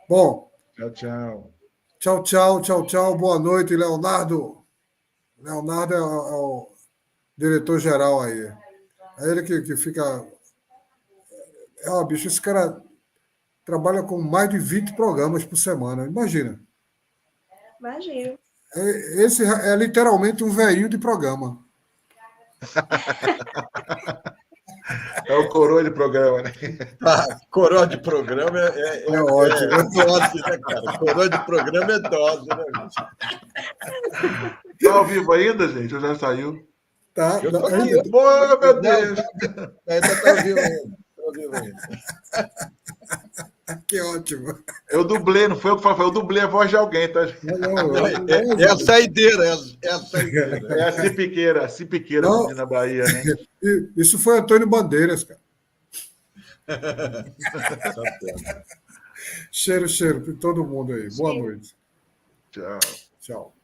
Speaker 3: Bom,
Speaker 4: Tchau, tchau.
Speaker 3: tchau, tchau, tchau, tchau. Boa noite, Leonardo. Leonardo é o diretor-geral aí. É ele que fica. Bicho, esse cara trabalha com mais de 20 programas por semana. Imagina.
Speaker 5: Imagino.
Speaker 3: Esse é literalmente um velhinho de programa.
Speaker 4: É o coroa de programa, né?
Speaker 6: Coroa de programa
Speaker 3: É ótimo.
Speaker 6: dose, né, cara? Coroa de programa é dose, né, bicho?
Speaker 4: Tá ao vivo ainda, gente? Ou já saiu?
Speaker 3: Tá?
Speaker 6: Eu tô aqui.
Speaker 3: Ainda,
Speaker 4: Oh, meu Deus!
Speaker 6: Ainda tá vivo ainda. Tá vivo ainda.
Speaker 3: que ótimo.
Speaker 4: Eu dublei, não foi eu que falei, eu dublei a voz de alguém, tá?
Speaker 6: É a saideira, é a saideira.
Speaker 4: É a Cipiqueira
Speaker 3: Não.
Speaker 4: na Bahia, né?
Speaker 3: Isso foi Antônio Bandeiras, cara. Cheiro para todo mundo aí. Boa
Speaker 5: Cheiro.
Speaker 3: noite.
Speaker 4: Tchau.
Speaker 3: Tchau.